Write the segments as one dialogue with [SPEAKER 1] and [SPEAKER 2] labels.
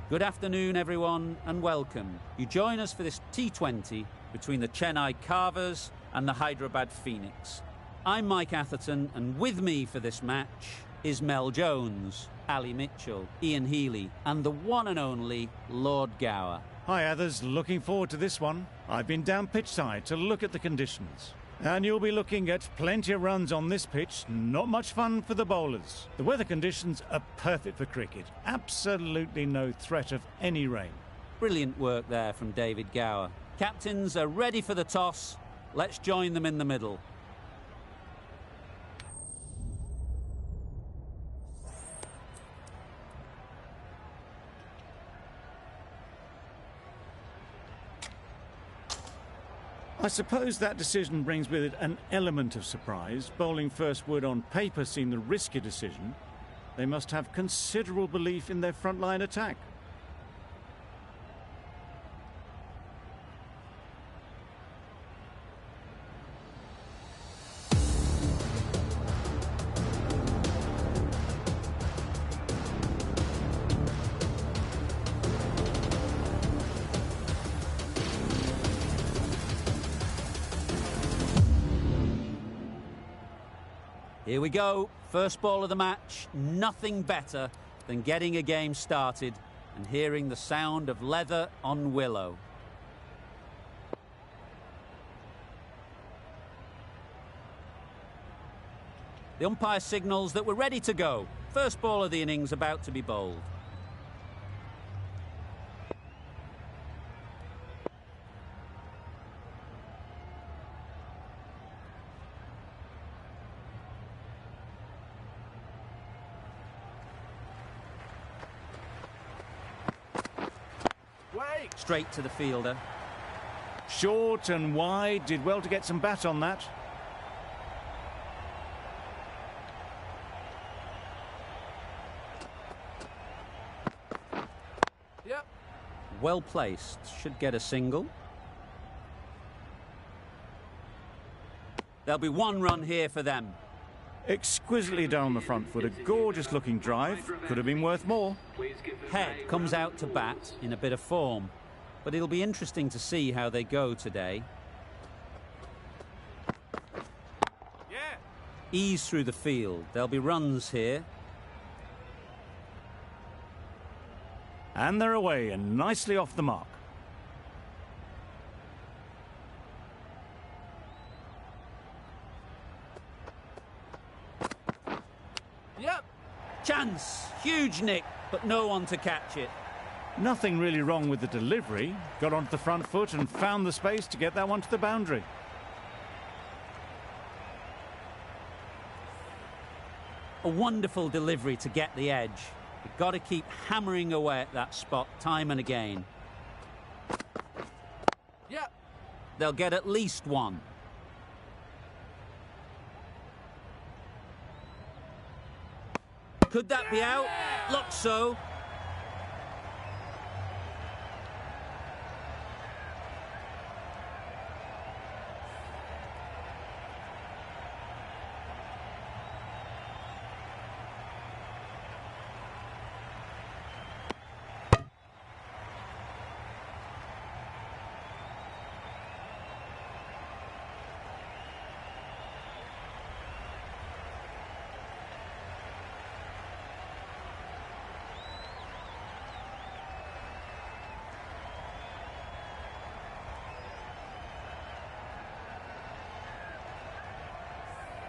[SPEAKER 1] Good afternoon, everyone, and welcome. You join us for this T20 between the Chennai Carvers and the Hyderabad Phoenix. I'm Mike Atherton, and with me for this match is Mel Jones, Ali Mitchell, Ian Healy, and the one and only Lord Gower.
[SPEAKER 2] Hi, others. Looking forward to this one. I've been down pitch side to look at the conditions. And you'll be looking at plenty of runs on this pitch. Not much fun for the bowlers. The weather conditions are perfect for cricket. Absolutely no threat of any rain.
[SPEAKER 1] Brilliant work there from David Gower. Captains are ready for the toss. Let's join them in the middle.
[SPEAKER 2] I suppose that decision brings with it an element of surprise. Bowling first would on paper seem the risky decision. They must have considerable belief in their frontline attack.
[SPEAKER 1] Here we go, first ball of the match. Nothing better than getting a game started and hearing the sound of leather on willow. The umpire signals that we're ready to go. First ball of the innings about to be bowled. Straight to the fielder.
[SPEAKER 2] Short and wide, did well to get some bat on that.
[SPEAKER 1] Yep. Well placed, should get a single. There'll be one run here for them.
[SPEAKER 2] Exquisitely done on the front foot, a gorgeous looking drive, could have been worth more.
[SPEAKER 1] Head comes out to bat in a bit of form, but it'll be interesting to see how they go today.
[SPEAKER 3] Yeah.
[SPEAKER 1] Ease through the field, there'll be runs here.
[SPEAKER 2] And they're away and nicely off the mark.
[SPEAKER 1] Yep. Chance, huge nick, but no one to catch it.
[SPEAKER 2] Nothing really wrong with the delivery. Got onto the front foot and found the space to get that one to the boundary.
[SPEAKER 1] A wonderful delivery to get the edge. You've got to keep hammering away at that spot time and again.
[SPEAKER 3] Yep.
[SPEAKER 1] They'll get at least one. Could that be out? Looks so.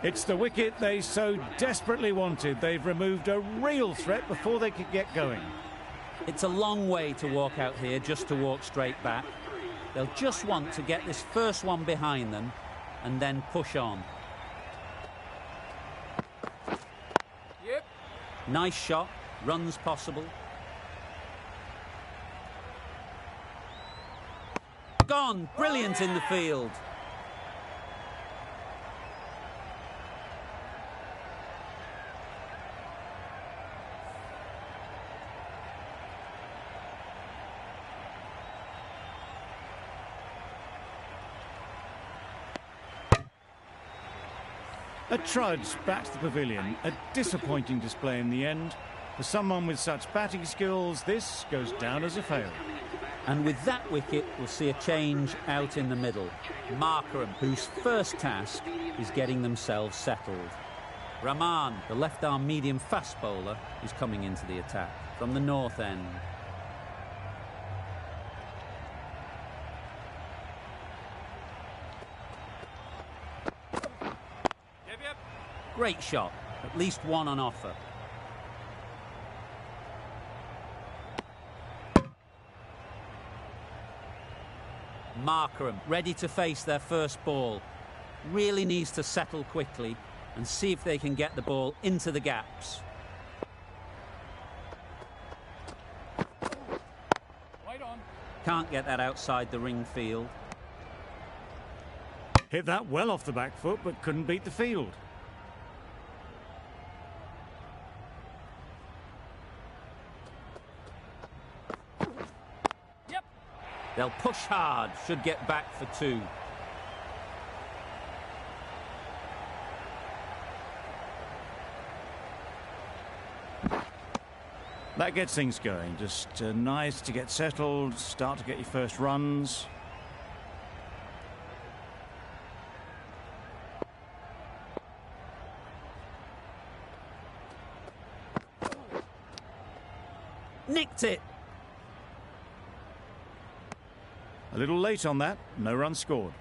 [SPEAKER 2] It's the wicket they so desperately wanted. They've removed a real threat before they could get going.
[SPEAKER 1] It's a long way to walk out here just to walk straight back. They'll just want to get this first one behind them and then push on.
[SPEAKER 3] Yep.
[SPEAKER 1] Nice shot, runs possible. Gone, brilliant in the field.
[SPEAKER 2] A trudge back to the pavilion. A disappointing display in the end. For someone with such batting skills, this goes down as a fail.
[SPEAKER 1] And with that wicket, we'll see a change out in the middle. Markram, whose first task is getting themselves settled. Rahman, the left-arm medium fast bowler, is coming into the attack from the north end.
[SPEAKER 3] Yep.
[SPEAKER 1] Great shot, at least one on offer. Markram, ready to face their first ball. Really needs to settle quickly and see if they can get the ball into the gaps.
[SPEAKER 3] Right on.
[SPEAKER 1] Can't get that outside the ring field.
[SPEAKER 2] Hit that well off the back foot, but couldn't beat the field.
[SPEAKER 3] Yep.
[SPEAKER 1] They'll push hard, should get back for two.
[SPEAKER 2] That gets things going. Just nice to get settled, start to get your first runs.
[SPEAKER 1] Nicked it.
[SPEAKER 2] A little late on that, no runs scored.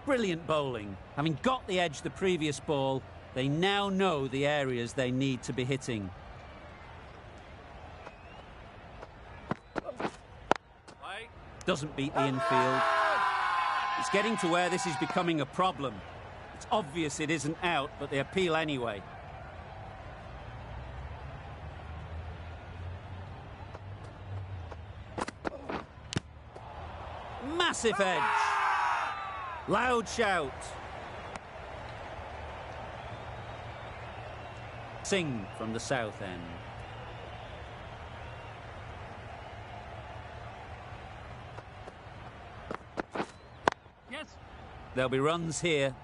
[SPEAKER 1] Brilliant bowling. Having got the edge the previous ball, they now know the areas they need to be hitting.
[SPEAKER 3] Right.
[SPEAKER 1] Doesn't beat the infield. It's getting to where this is becoming a problem. It's obvious it isn't out, but they appeal anyway. Massive edge. Loud shout. Singh from the south end.
[SPEAKER 3] Yes.
[SPEAKER 1] There'll be runs here.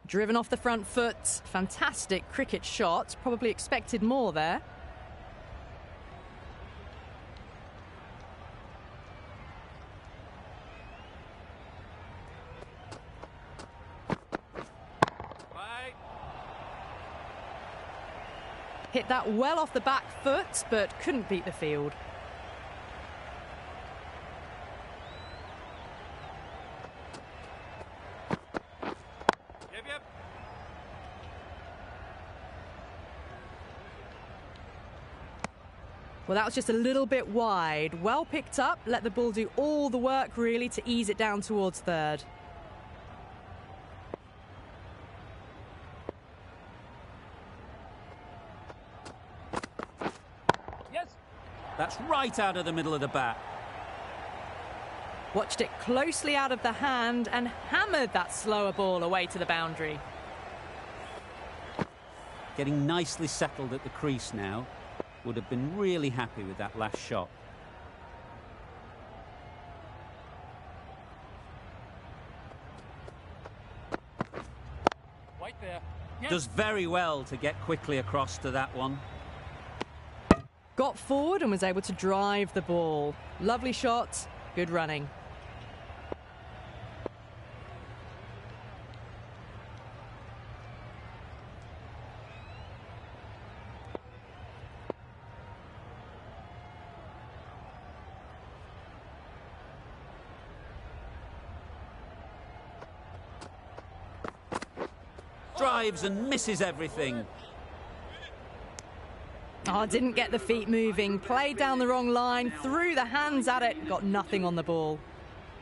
[SPEAKER 4] Driven off the front foot. Fantastic cricket shot. Probably expected more there. Hit that well off the back foot, but couldn't beat the field.
[SPEAKER 3] Yep.
[SPEAKER 4] Well, that was just a little bit wide. Well picked up, let the ball do all the work really to ease it down towards third.
[SPEAKER 1] That's right out of the middle of the bat.
[SPEAKER 4] Watched it closely out of the hand and hammered that slower ball away to the boundary.
[SPEAKER 1] Getting nicely settled at the crease now. Would have been really happy with that last shot.
[SPEAKER 3] Right there. Yes.
[SPEAKER 1] Does very well to get quickly across to that one.
[SPEAKER 4] Got forward and was able to drive the ball. Lovely shot, good running.
[SPEAKER 1] Drives and misses everything.
[SPEAKER 4] Oh, didn't get the feet moving. Played down the wrong line, threw the hands at it, got nothing on the ball.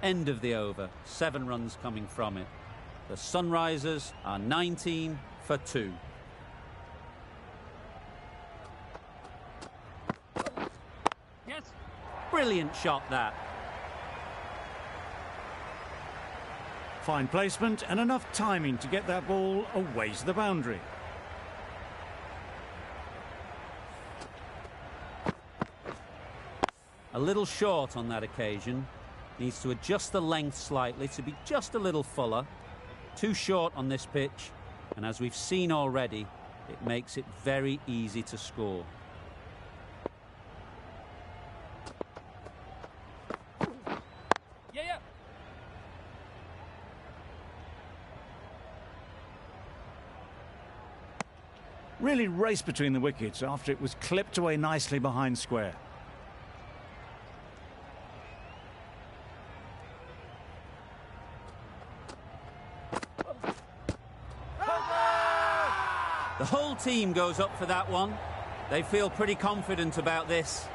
[SPEAKER 1] End of the over. 7 runs coming from it. The Sunrisers are 19 for 2.
[SPEAKER 3] Yes.
[SPEAKER 1] Brilliant shot that.
[SPEAKER 2] Fine placement and enough timing to get that ball away to the boundary.
[SPEAKER 1] A little short on that occasion. Needs to adjust the length slightly to be just a little fuller. Too short on this pitch, and as we've seen already, it makes it very easy to score.
[SPEAKER 3] Yeah.
[SPEAKER 2] Really raced between the wickets after it was clipped away nicely behind square.
[SPEAKER 1] The whole team goes up for that one. They feel pretty confident about this.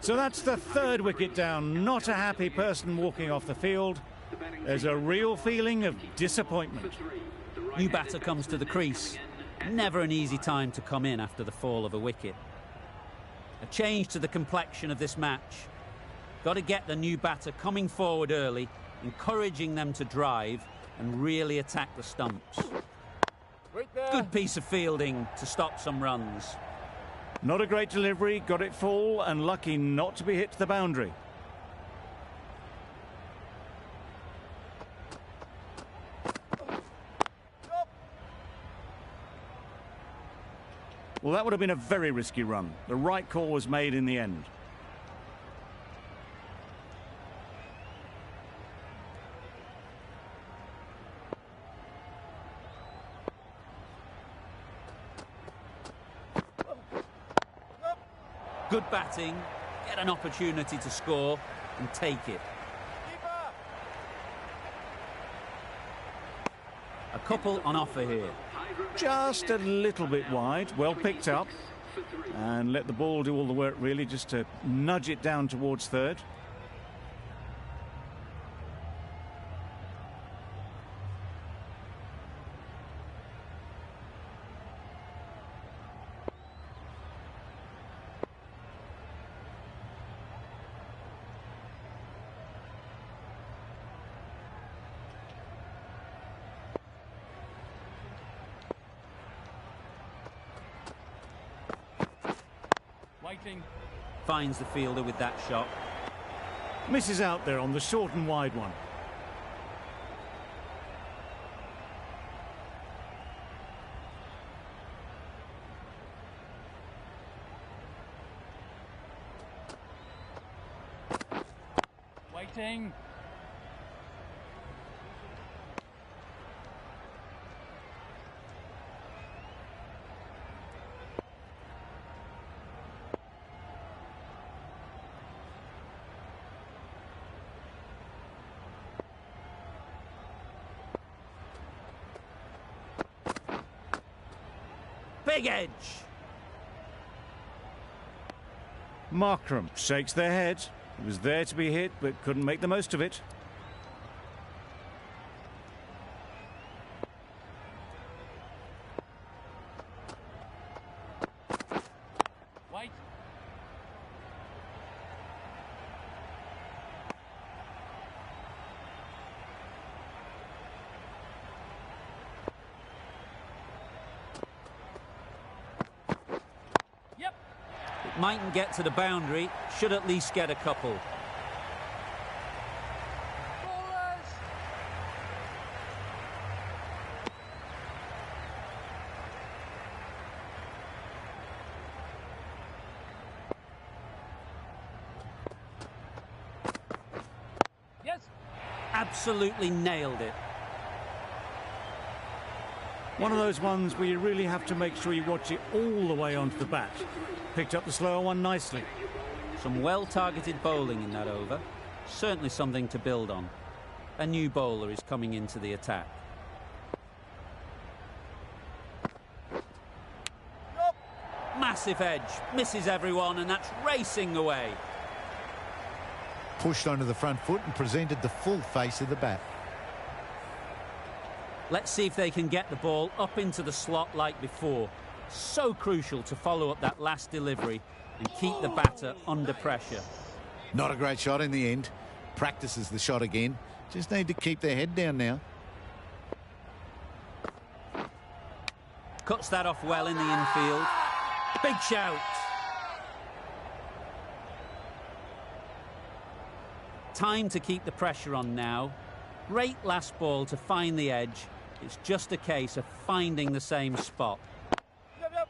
[SPEAKER 2] So that's the third wicket down. Not a happy person walking off the field. There's a real feeling of disappointment.
[SPEAKER 1] New batter comes to the crease. Never an easy time to come in after the fall of a wicket. A change to the complexion of this match. Got to get the new batter coming forward early, encouraging them to drive and really attack the stumps. Good piece of fielding to stop some runs.
[SPEAKER 2] Not a great delivery, got it full and lucky not to be hit to the boundary. Well, that would have been a very risky run. The right call was made in the end.
[SPEAKER 1] Good batting, get an opportunity to score and take it. A couple on offer here.
[SPEAKER 2] Just a little bit wide, well picked up. And let the ball do all the work really, just to nudge it down towards third.
[SPEAKER 3] Waiting.
[SPEAKER 1] Finds the fielder with that shot.
[SPEAKER 2] Misses out there on the short and wide one.
[SPEAKER 3] Waiting.
[SPEAKER 1] Big edge.
[SPEAKER 2] Markram shakes their head. It was there to be hit, but couldn't make the most of it.
[SPEAKER 3] Wait. Yep.
[SPEAKER 1] It mightn't get to the boundary, should at least get a couple.
[SPEAKER 3] Ballers. Yes.
[SPEAKER 1] Absolutely nailed it.
[SPEAKER 2] One of those ones where you really have to make sure you watch it all the way onto the bat. Picked up the slower one nicely.
[SPEAKER 1] Some well-targeted bowling in that over. Certainly something to build on. A new bowler is coming into the attack. Massive edge, misses everyone, and that's racing away.
[SPEAKER 5] Pushed onto the front foot and presented the full face of the bat.
[SPEAKER 1] Let's see if they can get the ball up into the slot like before. So crucial to follow up that last delivery and keep the batter under pressure.
[SPEAKER 5] Not a great shot in the end. Practices the shot again. Just need to keep their head down now.
[SPEAKER 1] Cuts that off well in the infield. Big shout. Time to keep the pressure on now. Great last ball to find the edge. It's just a case of finding the same spot.
[SPEAKER 3] Yep.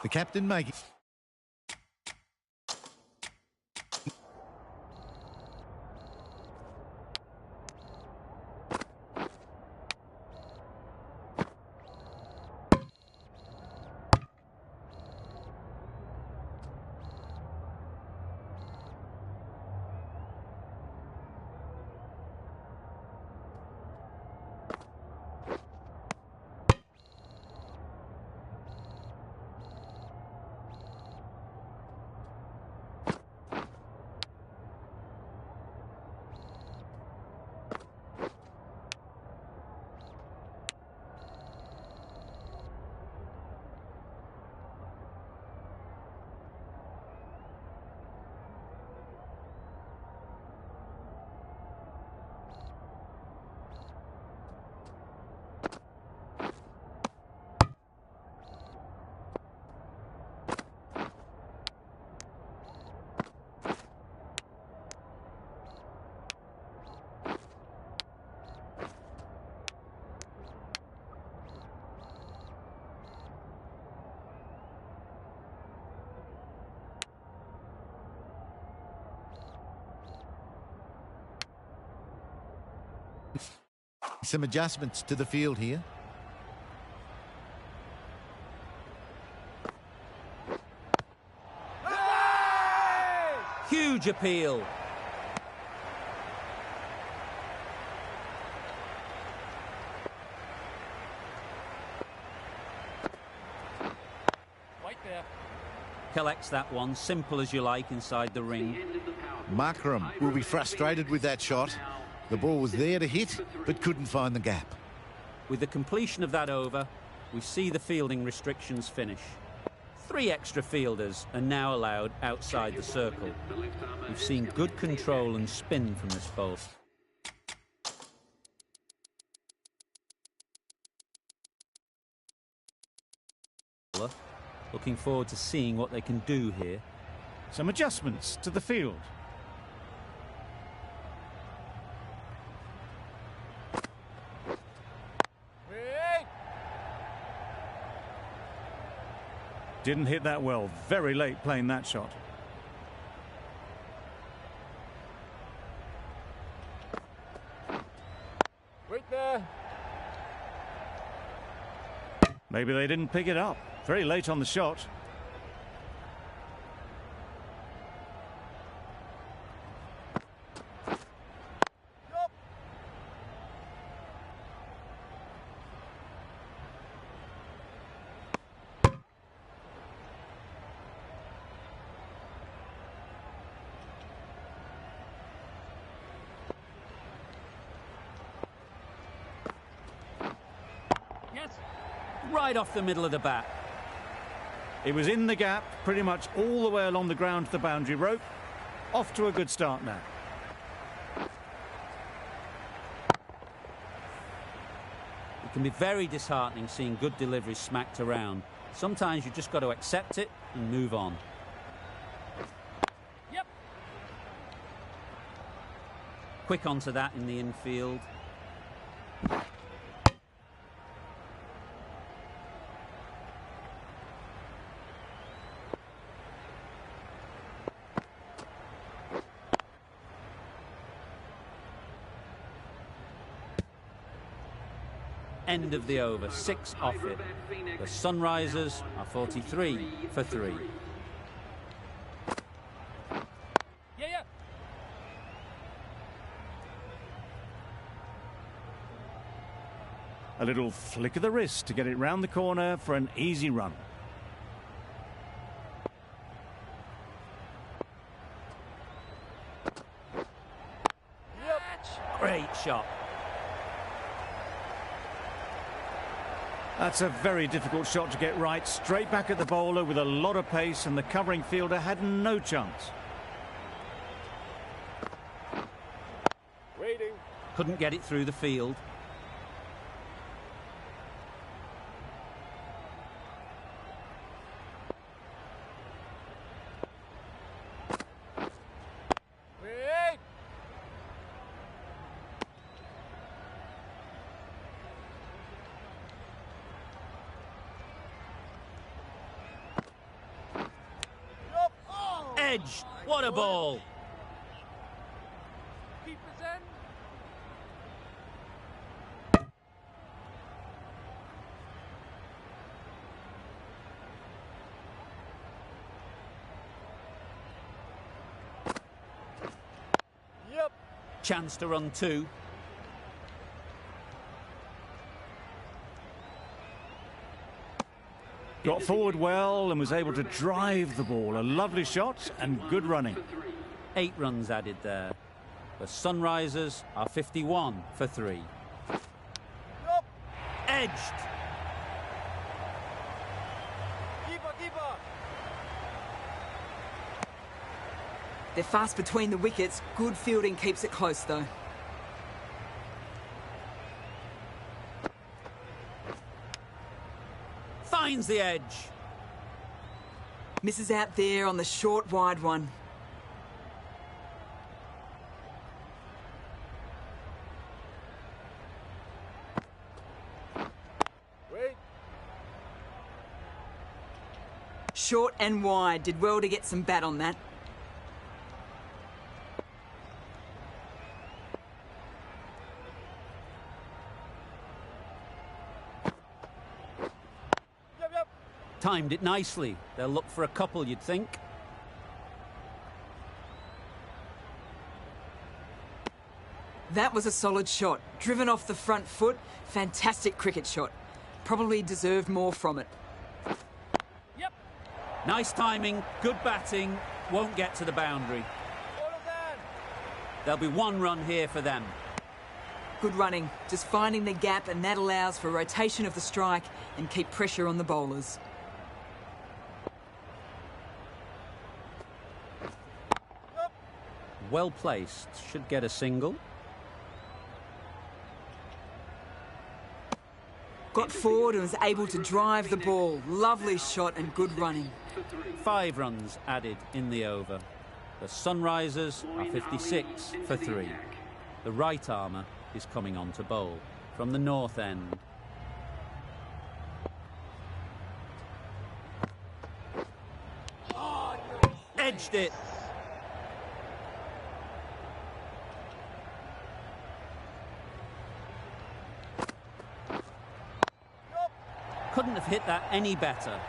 [SPEAKER 5] The captain making... Some adjustments to the field here.
[SPEAKER 1] Huge appeal.
[SPEAKER 3] Right there.
[SPEAKER 1] Collects that one, simple as you like, inside the ring.
[SPEAKER 5] Markram will be frustrated with that shot. The ball was there to hit, but couldn't find the gap.
[SPEAKER 1] With the completion of that over, we see the fielding restrictions finish. 3 extra fielders are now allowed outside the circle. We've seen good control and spin from this bowler. Looking forward to seeing what they can do here.
[SPEAKER 2] Some adjustments to the field. Didn't hit that well. Very late playing that shot.
[SPEAKER 3] Right there.
[SPEAKER 2] Maybe they didn't pick it up. Very late on the shot.
[SPEAKER 3] Yes.
[SPEAKER 1] Right off the middle of the bat.
[SPEAKER 2] It was in the gap, pretty much all the way along the ground to the boundary rope. Off to a good start now.
[SPEAKER 1] It can be very disheartening seeing good deliveries smacked around. Sometimes you've just got to accept it and move on.
[SPEAKER 3] Yep.
[SPEAKER 1] Quick onto that in the infield. End of the over, 6 off it. The Sunrisers are 43 for 3.
[SPEAKER 3] Yeah.
[SPEAKER 2] A little flick of the wrist to get it round the corner for an easy run.
[SPEAKER 1] Great shot.
[SPEAKER 2] That's a very difficult shot to get right. Straight back at the bowler with a lot of pace, and the covering fielder had no chance.
[SPEAKER 3] Waiting.
[SPEAKER 1] Couldn't get it through the field.
[SPEAKER 3] Wait. Yup. Oh.
[SPEAKER 1] Edged. What a ball.
[SPEAKER 3] Keep us in. Yep.
[SPEAKER 1] Chance to run two.
[SPEAKER 2] Got forward well and was able to drive the ball. A lovely shot and good running.
[SPEAKER 1] 8 runs added there. The Sunrisers are 51 for 3.
[SPEAKER 3] Yup.
[SPEAKER 1] Edged.
[SPEAKER 3] Keeper.
[SPEAKER 6] They're fast between the wickets. Good fielding keeps it close, though.
[SPEAKER 1] Finds the edge.
[SPEAKER 6] Misses out there on the short, wide one.
[SPEAKER 3] Wait.
[SPEAKER 6] Short and wide. Did well to get some bat on that.
[SPEAKER 3] Yep.
[SPEAKER 1] Timed it nicely. They'll look for a couple, you'd think.
[SPEAKER 6] That was a solid shot. Driven off the front foot. Fantastic cricket shot. Probably deserved more from it.
[SPEAKER 3] Yep.
[SPEAKER 1] Nice timing, good batting. Won't get to the boundary.
[SPEAKER 3] All of that.
[SPEAKER 1] There'll be 1 run here for them.
[SPEAKER 6] Good running. Just finding the gap, and that allows for rotation of the strike and keep pressure on the bowlers.
[SPEAKER 1] Well placed. Should get a single.
[SPEAKER 6] Got forward and was able to drive the ball. Lovely shot and good running.
[SPEAKER 1] 5 runs added in the over. The Sunrisers are 56 for 3. The right armour is coming on to bowl from the north end. Edged it. Couldn't have hit that any better.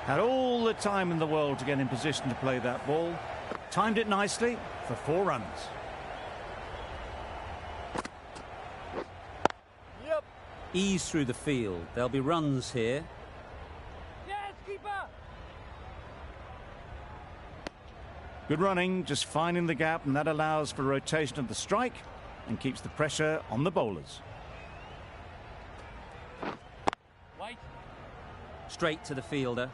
[SPEAKER 2] Had all the time in the world to get in position to play that ball. Timed it nicely for 4 runs.
[SPEAKER 3] Yep.
[SPEAKER 1] Ease through the field. There'll be runs here.
[SPEAKER 3] Yes, keeper.
[SPEAKER 2] Good running, just finding the gap, and that allows for rotation of the strike and keeps the pressure on the bowlers.
[SPEAKER 3] Wait.
[SPEAKER 1] Straight to the fielder.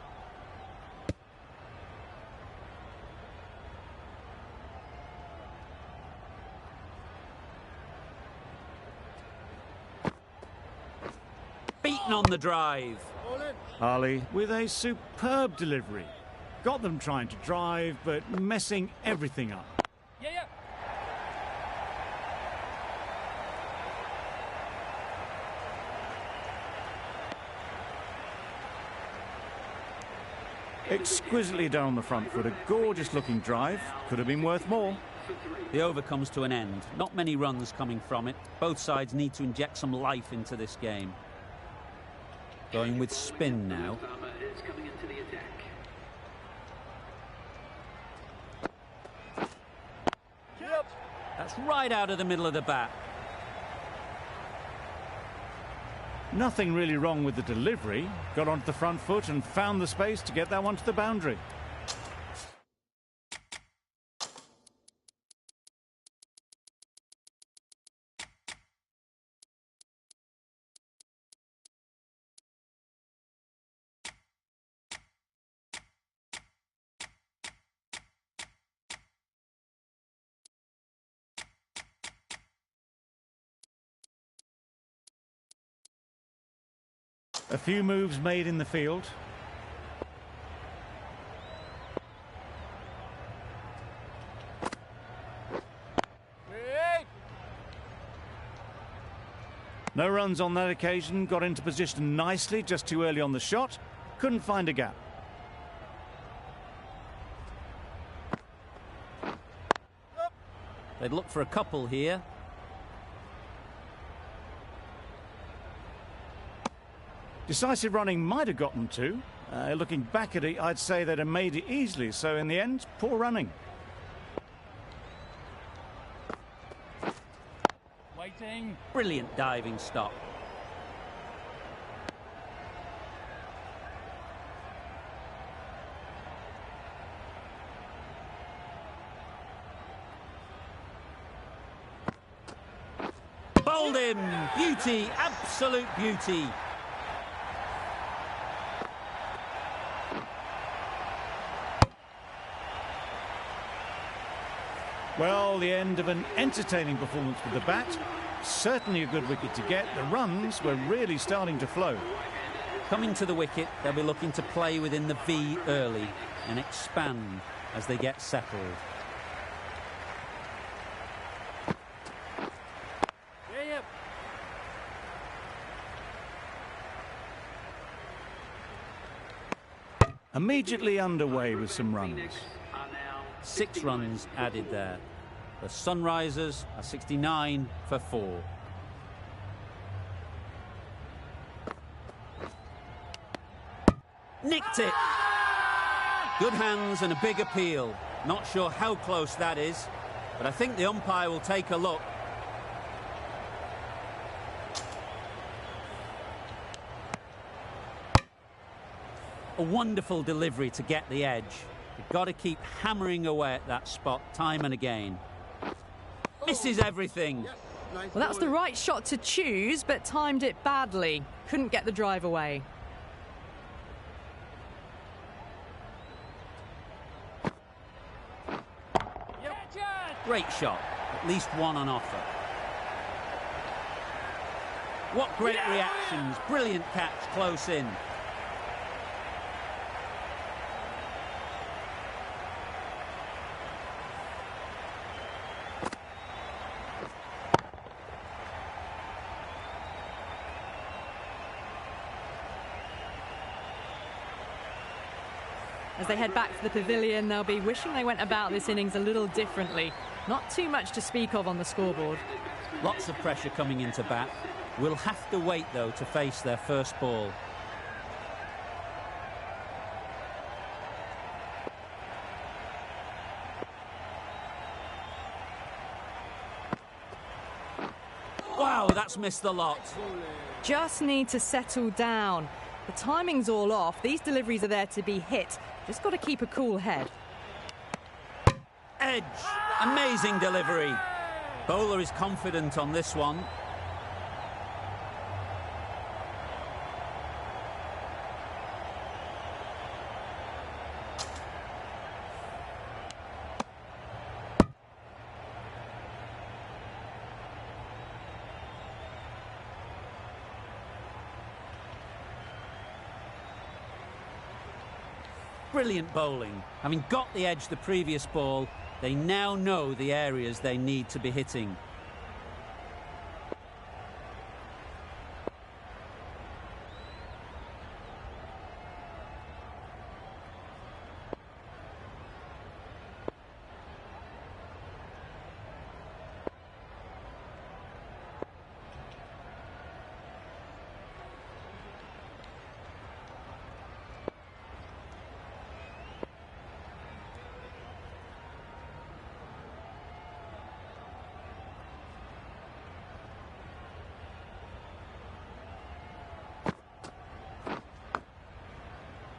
[SPEAKER 1] Beaten on the drive.
[SPEAKER 3] All in.
[SPEAKER 2] Ali with a superb delivery. Got them trying to drive, but messing everything up.
[SPEAKER 3] Yeah.
[SPEAKER 2] Exquisitely done on the front foot. A gorgeous looking drive. Could have been worth more.
[SPEAKER 1] The over comes to an end. Not many runs coming from it. Both sides need to inject some life into this game. Going with spin now.
[SPEAKER 3] Yep.
[SPEAKER 1] That's right out of the middle of the bat.
[SPEAKER 2] Nothing really wrong with the delivery. Got onto the front foot and found the space to get that one to the boundary. A few moves made in the field.
[SPEAKER 3] Great.
[SPEAKER 2] No runs on that occasion, got into position nicely, just too early on the shot. Couldn't find a gap.
[SPEAKER 1] They'd look for a couple here.
[SPEAKER 2] Decisive running might have got them two. Looking back at it, I'd say they'd have made it easily. So in the end, poor running.
[SPEAKER 3] Waiting.
[SPEAKER 1] Brilliant diving stop. Bowled him. Beauty, absolute beauty.
[SPEAKER 2] Well, the end of an entertaining performance with the bat. Certainly a good wicket to get. The runs were really starting to flow.
[SPEAKER 1] Coming to the wicket, they'll be looking to play within the V early and expand as they get settled.
[SPEAKER 3] Yep.
[SPEAKER 2] Immediately underway with some runs.
[SPEAKER 1] 6 runs added there. The Sunrisers are 69 for 4. Nicked it! Good hands and a big appeal. Not sure how close that is, but I think the umpire will take a look. A wonderful delivery to get the edge. You've got to keep hammering away at that spot time and again. Misses everything.
[SPEAKER 4] Well, that's the right shot to choose, but timed it badly. Couldn't get the drive away.
[SPEAKER 1] Great shot. At least one on offer. What great reactions. Brilliant catch close in.
[SPEAKER 4] As they head back to the pavilion, they'll be wishing they went about this innings a little differently. Not too much to speak of on the scoreboard.
[SPEAKER 1] Lots of pressure coming into bat. We'll have to wait, though, to face their first ball. Wow, that's missed the lot.
[SPEAKER 4] Just need to settle down. The timing's all off. These deliveries are there to be hit. Just got to keep a cool head.
[SPEAKER 1] Edge. Amazing delivery. Bowler is confident on this one. Brilliant bowling. Having got the edge the previous ball, they now know the areas they need to be hitting.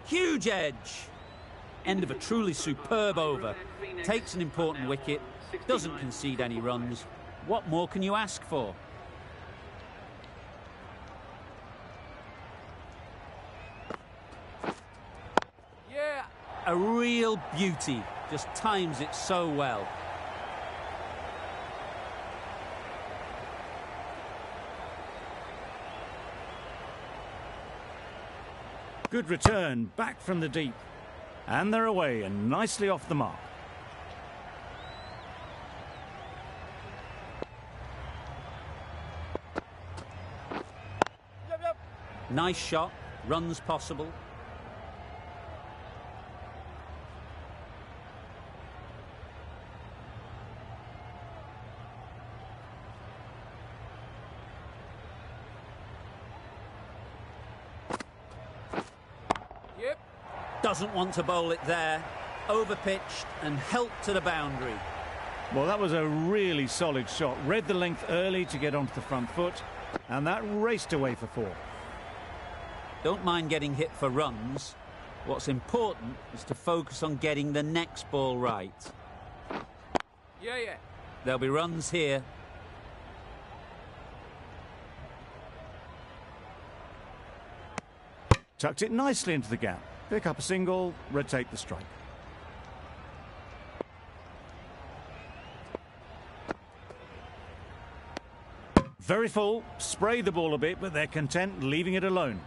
[SPEAKER 1] Huge edge. End of a truly superb over. Takes an important wicket, doesn't concede any runs. What more can you ask for?
[SPEAKER 3] Yeah.
[SPEAKER 1] A real beauty. Just times it so well.
[SPEAKER 2] Good return, back from the deep. And they're away and nicely off the mark.
[SPEAKER 1] Nice shot, runs possible.
[SPEAKER 3] Yep.
[SPEAKER 1] Doesn't want to bowl it there. Overpitched and helped to the boundary.
[SPEAKER 2] Well, that was a really solid shot. Read the length early to get onto the front foot, and that raced away for 4.
[SPEAKER 1] Don't mind getting hit for runs. What's important is to focus on getting the next ball right.
[SPEAKER 3] Yeah.
[SPEAKER 1] There'll be runs here.
[SPEAKER 2] Tucked it nicely into the gap. Pick up a single, rotate the strike. Very full, spray the ball a bit, but they're content leaving it alone.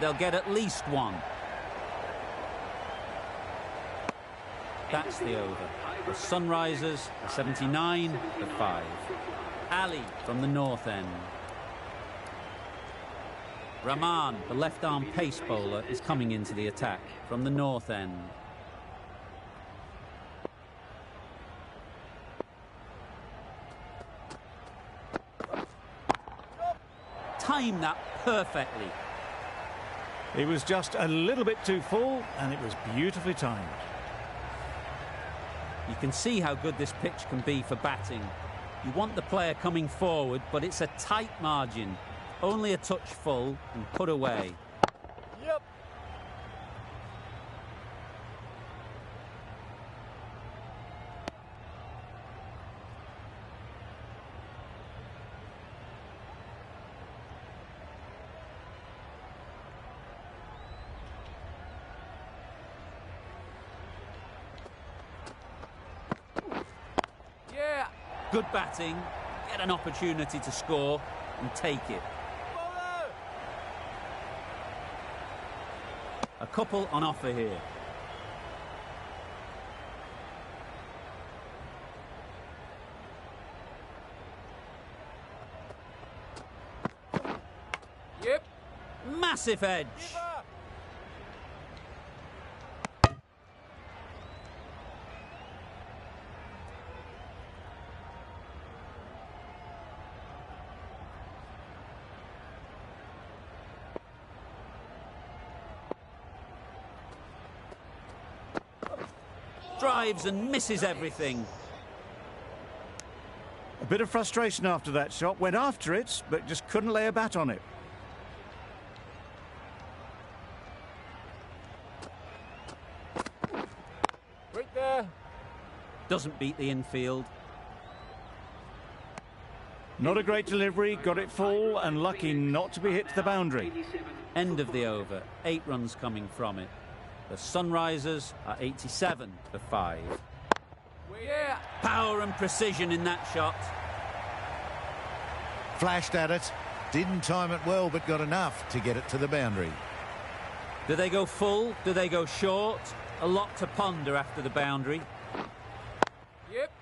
[SPEAKER 1] They'll get at least 1. That's the over. The Sunrisers are 79 for 5. Ali from the north end. Rahman, the left-arm pace bowler, is coming into the attack from the north end. Timed that perfectly.
[SPEAKER 2] It was just a little bit too full, and it was beautifully timed.
[SPEAKER 1] You can see how good this pitch can be for batting. You want the player coming forward, but it's a tight margin. Only a touch full and put away.
[SPEAKER 3] Yep. Yeah.
[SPEAKER 1] Good batting, get an opportunity to score and take it.
[SPEAKER 3] Bowler.
[SPEAKER 1] A couple on offer here.
[SPEAKER 3] Yep.
[SPEAKER 1] Massive edge.
[SPEAKER 3] Keeper.
[SPEAKER 1] Drives and misses everything.
[SPEAKER 2] A bit of frustration after that shot. Went after it, but just couldn't lay a bat on it.
[SPEAKER 3] Right there.
[SPEAKER 1] Doesn't beat the infield.
[SPEAKER 2] Not a great delivery, got it full and lucky not to be hit to the boundary.
[SPEAKER 1] End of the over. 8 runs coming from it. The Sunrisers are 87 for 5.
[SPEAKER 3] Yeah.
[SPEAKER 1] Power and precision in that shot.
[SPEAKER 5] Flashed at it. Didn't time it well, but got enough to get it to the boundary.
[SPEAKER 1] Do they go full? Do they go short? A lot to ponder after the boundary.
[SPEAKER 3] Yep.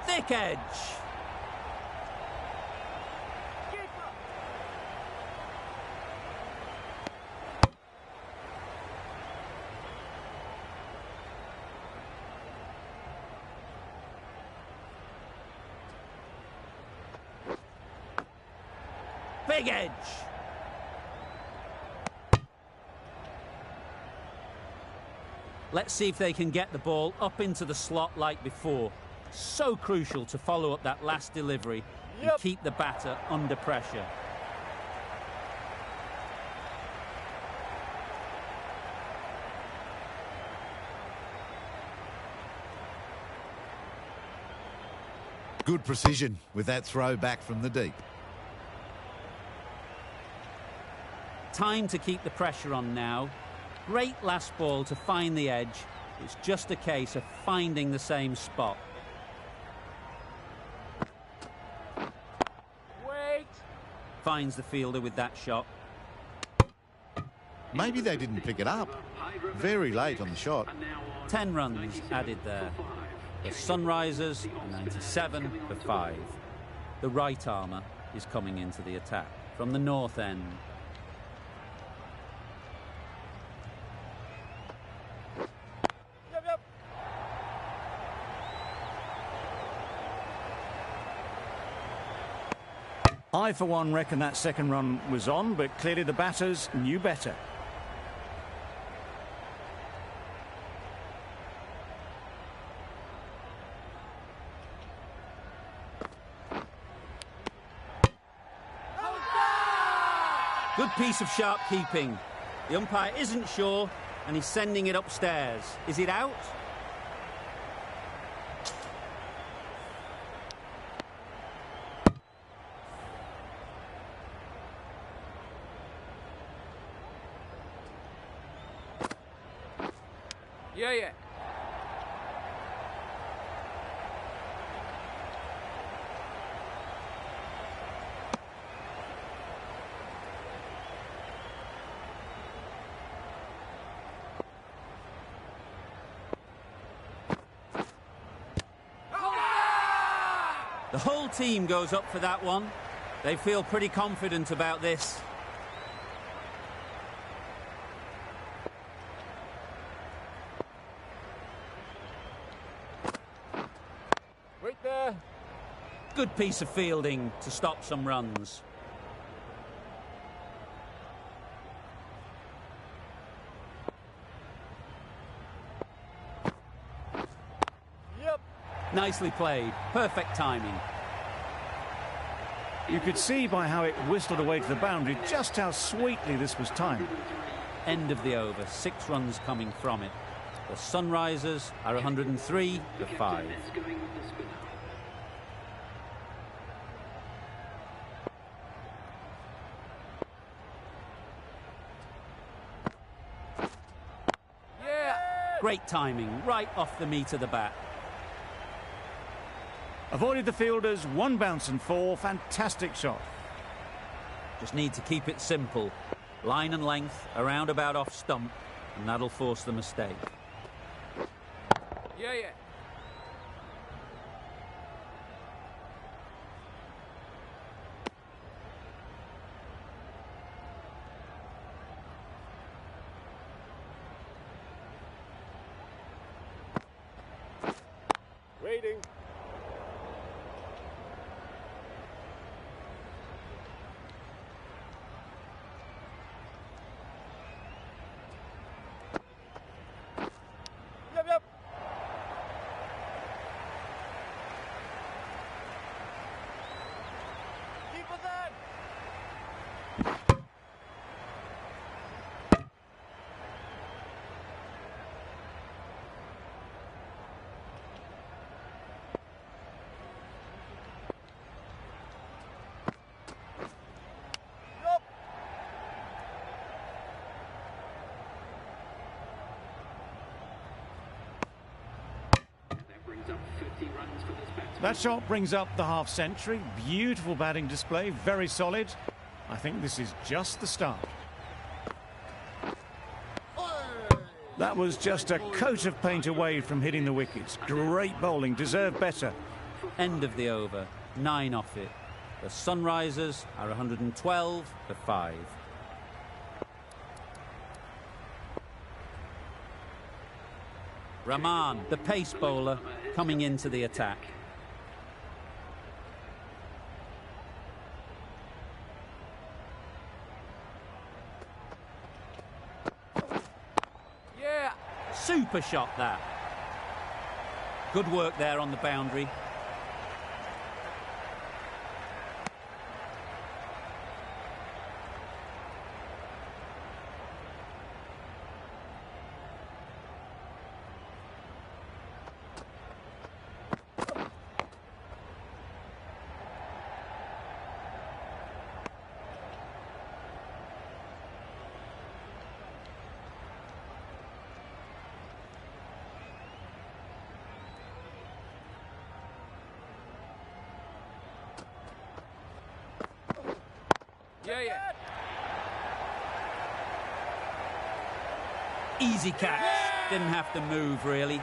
[SPEAKER 1] Thick edge. Big edge. Let's see if they can get the ball up into the slot like before. So crucial to follow up that last delivery and
[SPEAKER 3] Yep.
[SPEAKER 1] keep the batter under pressure.
[SPEAKER 5] Good precision with that throw back from the deep.
[SPEAKER 1] Time to keep the pressure on now. Great last ball to find the edge. It's just a case of finding the same spot.
[SPEAKER 3] Wait.
[SPEAKER 1] Finds the fielder with that shot.
[SPEAKER 5] Maybe they didn't pick it up. Very late on the shot.
[SPEAKER 1] 10 runs added there. The Sunrisers are 97 for 5. The right armour is coming into the attack from the north end.
[SPEAKER 3] Yep.
[SPEAKER 2] I, for one, reckon that second run was on, but clearly the batters knew better.
[SPEAKER 1] Good piece of sharp keeping. The umpire isn't sure, and he's sending it upstairs. Is it out?
[SPEAKER 3] Yeah.
[SPEAKER 1] The whole team goes up for that one. They feel pretty confident about this.
[SPEAKER 3] Right there.
[SPEAKER 1] Good piece of fielding to stop some runs.
[SPEAKER 3] Yep.
[SPEAKER 1] Nicely played. Perfect timing.
[SPEAKER 2] You could see by how it whistled away to the boundary just how sweetly this was timed.
[SPEAKER 1] End of the over. 6 runs coming from it. The Sunrisers are 103 for 5.
[SPEAKER 3] Yeah.
[SPEAKER 1] Great timing, right off the meat of the bat.
[SPEAKER 2] Avoided the fielders, 1 bounce and 4. Fantastic shot.
[SPEAKER 1] Just need to keep it simple. Line and length, around about off stump, and that'll force the mistake.
[SPEAKER 3] Yeah. Waiting. Yep. Keep it that. Yup.
[SPEAKER 2] That shot brings up the half-century. Beautiful batting display, very solid. I think this is just the start. That was just a coat of paint away from hitting the wickets. Great bowling, deserved better.
[SPEAKER 1] End of the over. 9 off it. The Sunrisers are 112 for 5. Rahman, the pace bowler, coming into the attack.
[SPEAKER 3] Yeah.
[SPEAKER 1] Super shot that. Good work there on the boundary.
[SPEAKER 3] Yeah.
[SPEAKER 1] Easy catch. Didn't have to move, really.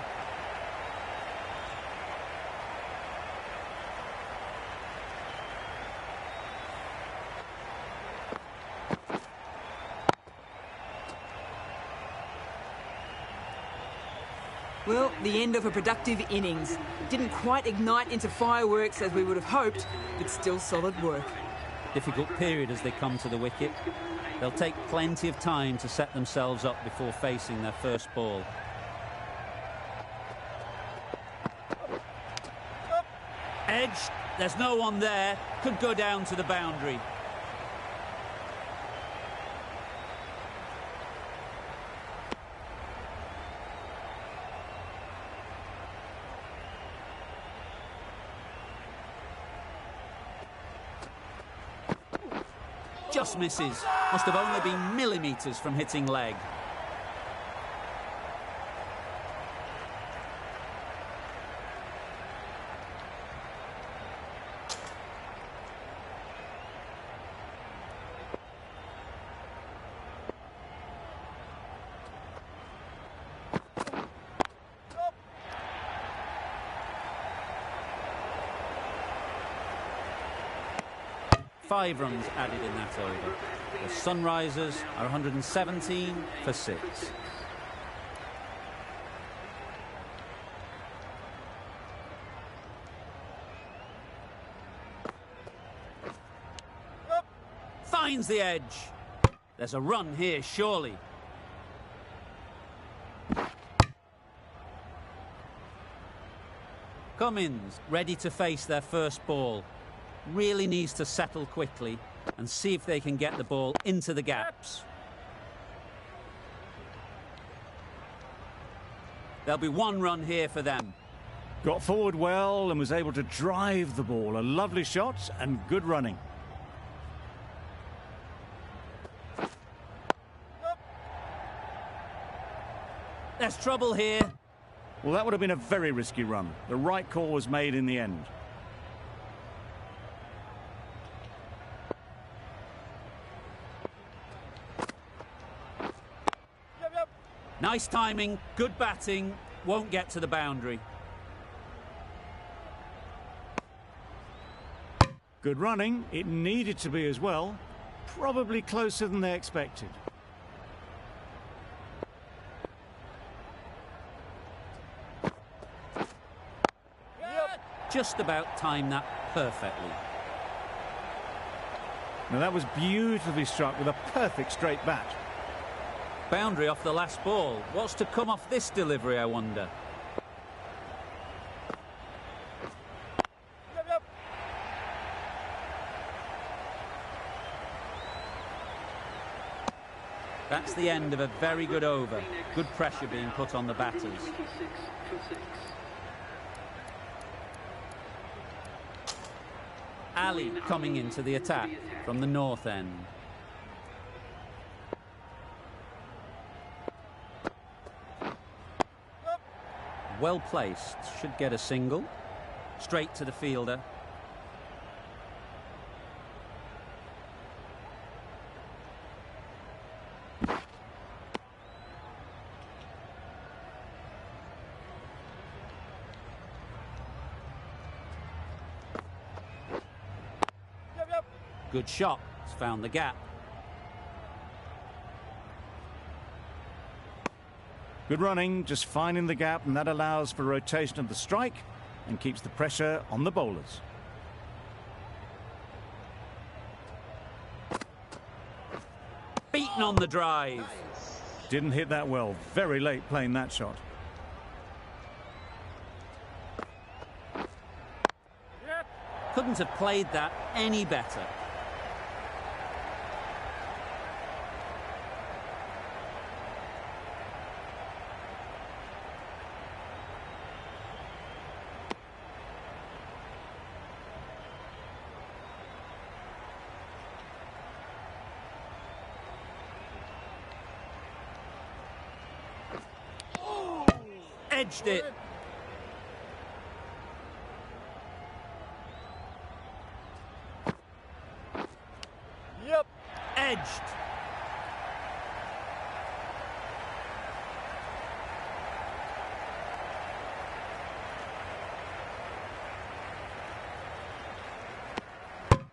[SPEAKER 6] Well, the end of a productive innings. Didn't quite ignite into fireworks as we would have hoped, but still solid work.
[SPEAKER 1] Difficult period as they come to the wicket. They'll take plenty of time to set themselves up before facing their first ball. Edge, there's no one there. Could go down to the boundary. Just misses. Must have only been millimetres from hitting leg. Five runs added in that over. The Sunrisers are 117 for 6. Finds the edge. There's a run here, surely. Cummins ready to face their first ball. Really needs to settle quickly and see if they can get the ball into the gaps. There'll be one run here for them.
[SPEAKER 2] Got forward well and was able to drive the ball. A lovely shot and good running.
[SPEAKER 1] There's trouble here.
[SPEAKER 2] Well, that would have been a very risky run. The right call was made in the end.
[SPEAKER 1] Nice timing, good batting, won't get to the boundary.
[SPEAKER 2] Good running, it needed to be as well. Probably closer than they expected.
[SPEAKER 1] Just about timed that perfectly.
[SPEAKER 2] Now that was beautifully struck with a perfect straight bat.
[SPEAKER 1] Boundary off the last ball. What's to come off this delivery, I wonder? That's the end of a very good over. Good pressure being put on the batters. Ali coming into the attack from the north end. Well placed, should get a single. Straight to the fielder. Good shot, it's found the gap.
[SPEAKER 2] Good running, just finding the gap, and that allows for rotation of the strike and keeps the pressure on the bowlers.
[SPEAKER 1] Beaten on the drive.
[SPEAKER 2] Didn't hit that well. Very late playing that shot.
[SPEAKER 1] Couldn't have played that any better. Edged it.
[SPEAKER 3] Yep.
[SPEAKER 1] Edged.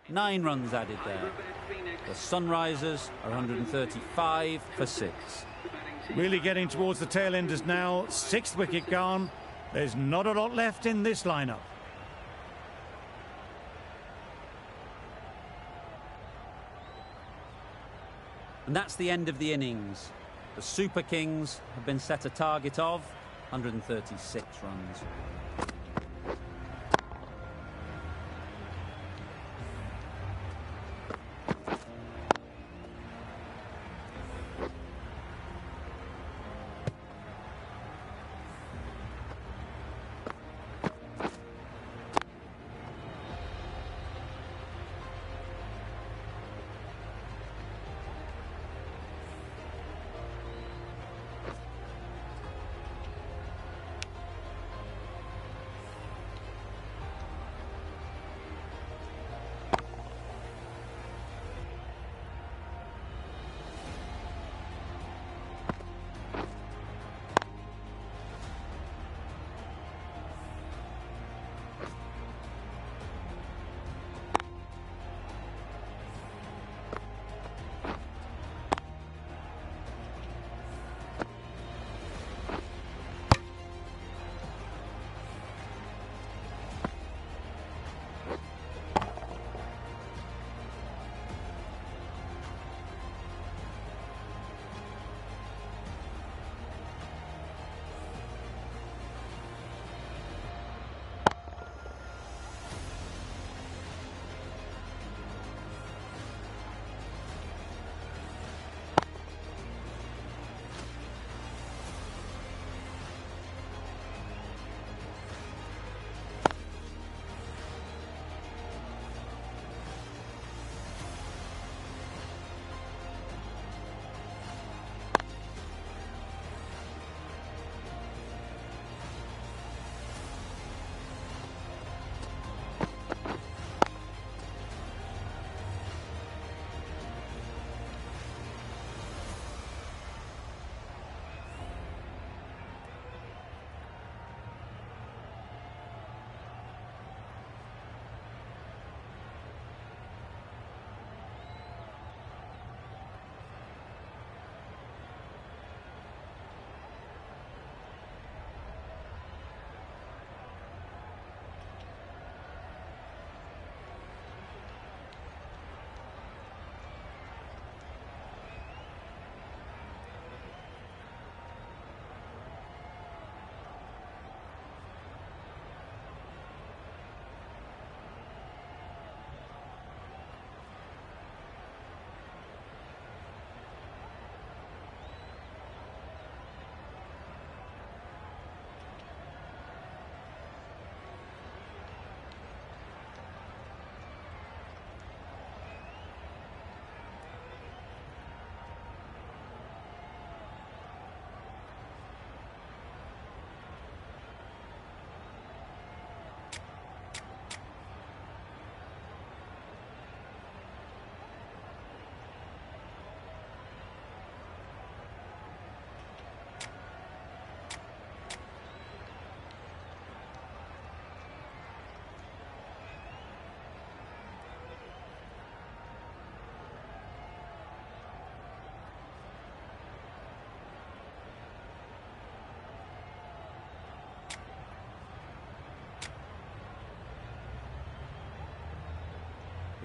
[SPEAKER 1] Nine runs added there. The Sunrisers are 135 for 6.
[SPEAKER 2] Really getting towards the tail enders now. 6th wicket gone. There's not a lot left in this lineup.
[SPEAKER 1] And that's the end of the innings. The Super Kings have been set a target of 136 runs.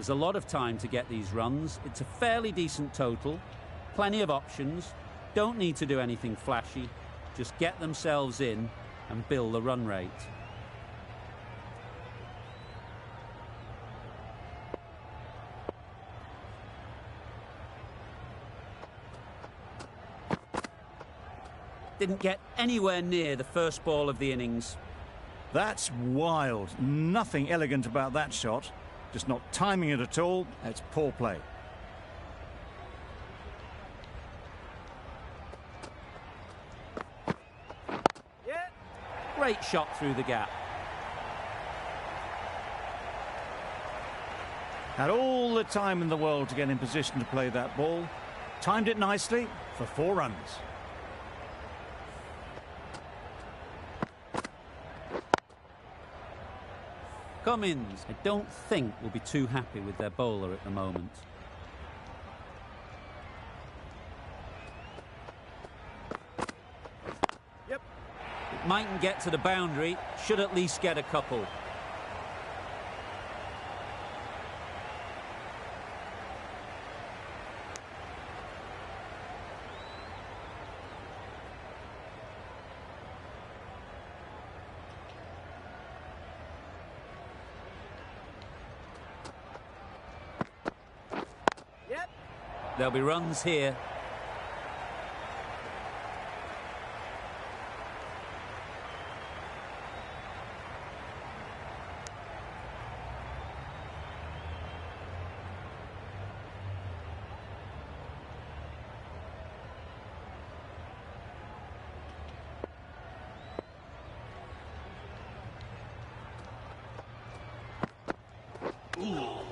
[SPEAKER 1] There's a lot of time to get these runs. It's a fairly decent total. Plenty of options. Don't need to do anything flashy. Just get themselves in and build the run rate. Didn't get anywhere near the first ball of the innings.
[SPEAKER 2] That's wild. Nothing elegant about that shot. Just not timing it at all. It's poor play.
[SPEAKER 3] Yeah.
[SPEAKER 1] Great shot through the gap.
[SPEAKER 2] Had all the time in the world to get in position to play that ball. Timed it nicely for 4 runs.
[SPEAKER 1] Cummins, I don't think, will be too happy with their bowler at the moment.
[SPEAKER 3] Yep.
[SPEAKER 1] It mightn't get to the boundary, should at least get a couple.
[SPEAKER 3] Yep.
[SPEAKER 1] There'll be runs here.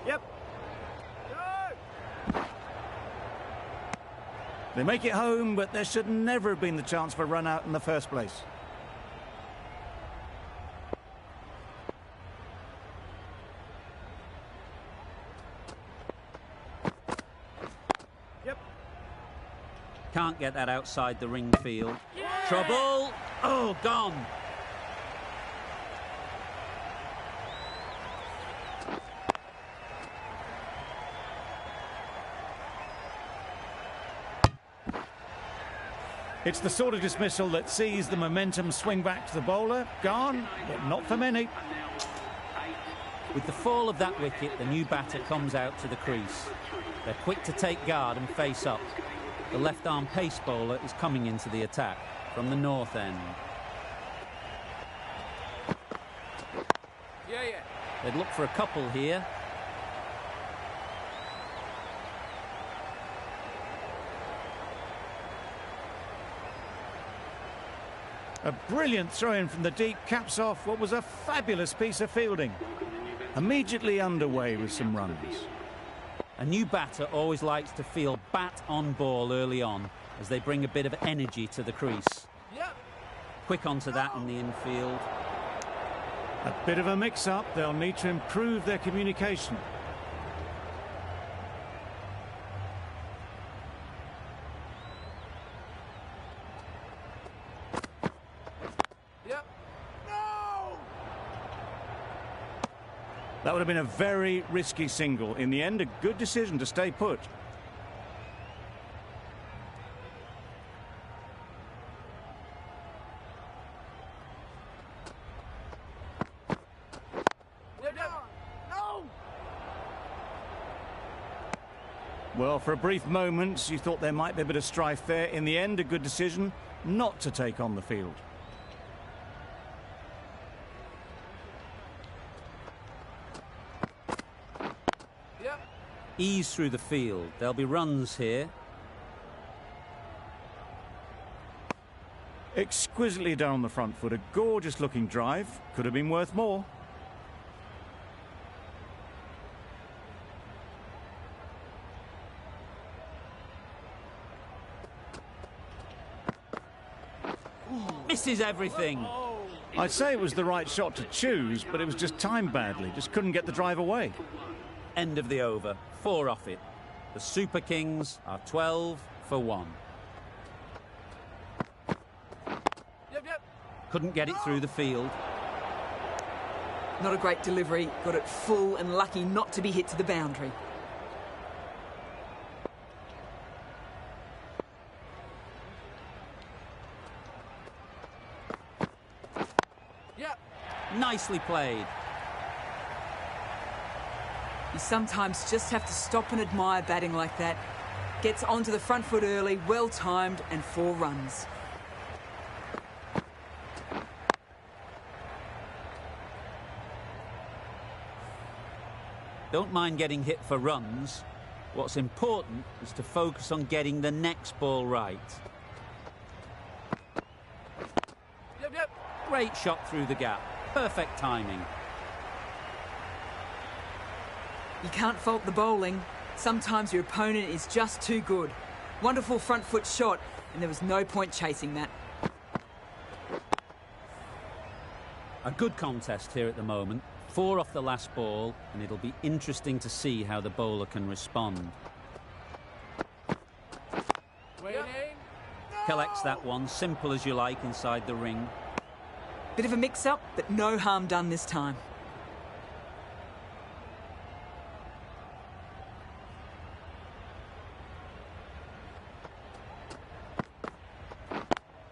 [SPEAKER 3] Yep. Go!
[SPEAKER 2] They make it home, but there should never have been the chance for a run out in the first place.
[SPEAKER 3] Yep.
[SPEAKER 1] Can't get that outside the ring field. Trouble! Oh, gone!
[SPEAKER 2] It's the sort of dismissal that sees the momentum swing back to the bowler. Gone, but not for many.
[SPEAKER 1] With the fall of that wicket, the new batter comes out to the crease. They're quick to take guard and face up. The left-arm pace bowler is coming into the attack from the north end.
[SPEAKER 3] Yeah.
[SPEAKER 1] They'd look for a couple here.
[SPEAKER 2] A brilliant throw-in from the deep caps off what was a fabulous piece of fielding. Immediately underway with some runs.
[SPEAKER 1] A new batter always likes to feel bat on ball early on as they bring a bit of energy to the crease.
[SPEAKER 3] Yep.
[SPEAKER 1] Quick onto that in the infield.
[SPEAKER 2] A bit of a mix-up. They'll need to improve their communication.
[SPEAKER 3] Yep. No!
[SPEAKER 2] That would have been a very risky single. In the end, a good decision to stay put.
[SPEAKER 3] Yep. No!
[SPEAKER 2] Well, for a brief moment, you thought there might be a bit of strife there. In the end, a good decision not to take on the field.
[SPEAKER 3] Yep.
[SPEAKER 1] Ease through the field. There'll be runs here.
[SPEAKER 2] Exquisitely down the front foot. A gorgeous looking drive. Could have been worth more.
[SPEAKER 1] Misses everything.
[SPEAKER 2] I'd say it was the right shot to choose, but it was just timed badly. Just couldn't get the drive away.
[SPEAKER 1] End of the over. 4 off it. The Super Kings are 12 for 1.
[SPEAKER 3] Yep.
[SPEAKER 1] Couldn't get it through the field.
[SPEAKER 6] Not a great delivery. Got it full and lucky not to be hit to the boundary.
[SPEAKER 3] Yep.
[SPEAKER 1] Nicely played.
[SPEAKER 6] You sometimes just have to stop and admire batting like that. Gets onto the front foot early, well timed, and 4 runs.
[SPEAKER 1] Don't mind getting hit for runs. What's important is to focus on getting the next ball right.
[SPEAKER 3] Yep.
[SPEAKER 1] Great shot through the gap. Perfect timing.
[SPEAKER 6] You can't fault the bowling. Sometimes your opponent is just too good. Wonderful front foot shot, and there was no point chasing that.
[SPEAKER 1] A good contest here at the moment. 4 off the last ball, and it'll be interesting to see how the bowler can respond.
[SPEAKER 3] Waiting.
[SPEAKER 1] Collects that one, simple as you like, inside the ring.
[SPEAKER 6] Bit of a mix-up, but no harm done this time.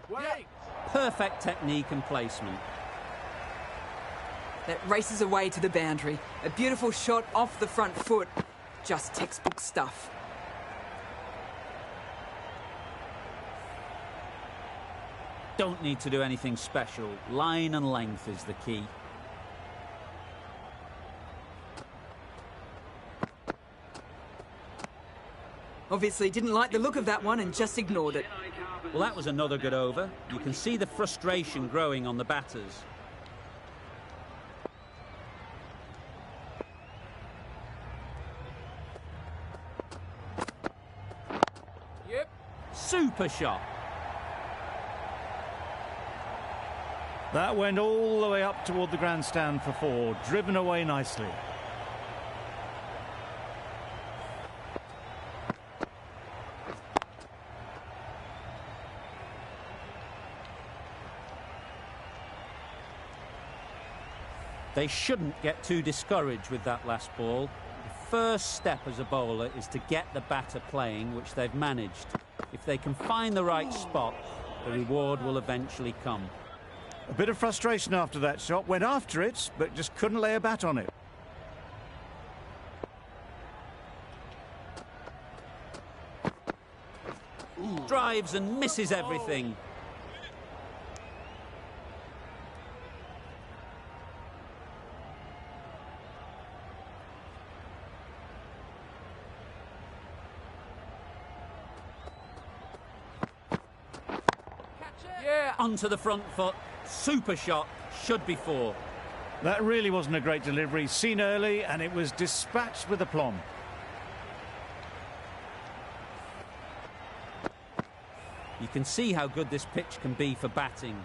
[SPEAKER 3] Wait.
[SPEAKER 1] Perfect technique and placement.
[SPEAKER 6] That races away to the boundary. A beautiful shot off the front foot. Just textbook stuff.
[SPEAKER 1] Don't need to do anything special. Line and length is the key.
[SPEAKER 6] Obviously didn't like the look of that one and just ignored it.
[SPEAKER 1] Well, that was another good over. You can see the frustration growing on the batters.
[SPEAKER 3] Yep.
[SPEAKER 1] Super shot.
[SPEAKER 2] That went all the way up toward the grandstand for 4, driven away nicely.
[SPEAKER 1] They shouldn't get too discouraged with that last ball. The first step as a bowler is to get the batter playing, which they've managed. If they can find the right spot, the reward will eventually come.
[SPEAKER 2] A bit of frustration after that shot. Went after it, but just couldn't lay a bat on it.
[SPEAKER 1] Drives and misses everything.
[SPEAKER 3] Yeah.
[SPEAKER 1] Onto the front foot. Super shot. Should be 4.
[SPEAKER 2] That really wasn't a great delivery. Seen early, and it was dispatched with aplomb.
[SPEAKER 1] You can see how good this pitch can be for batting.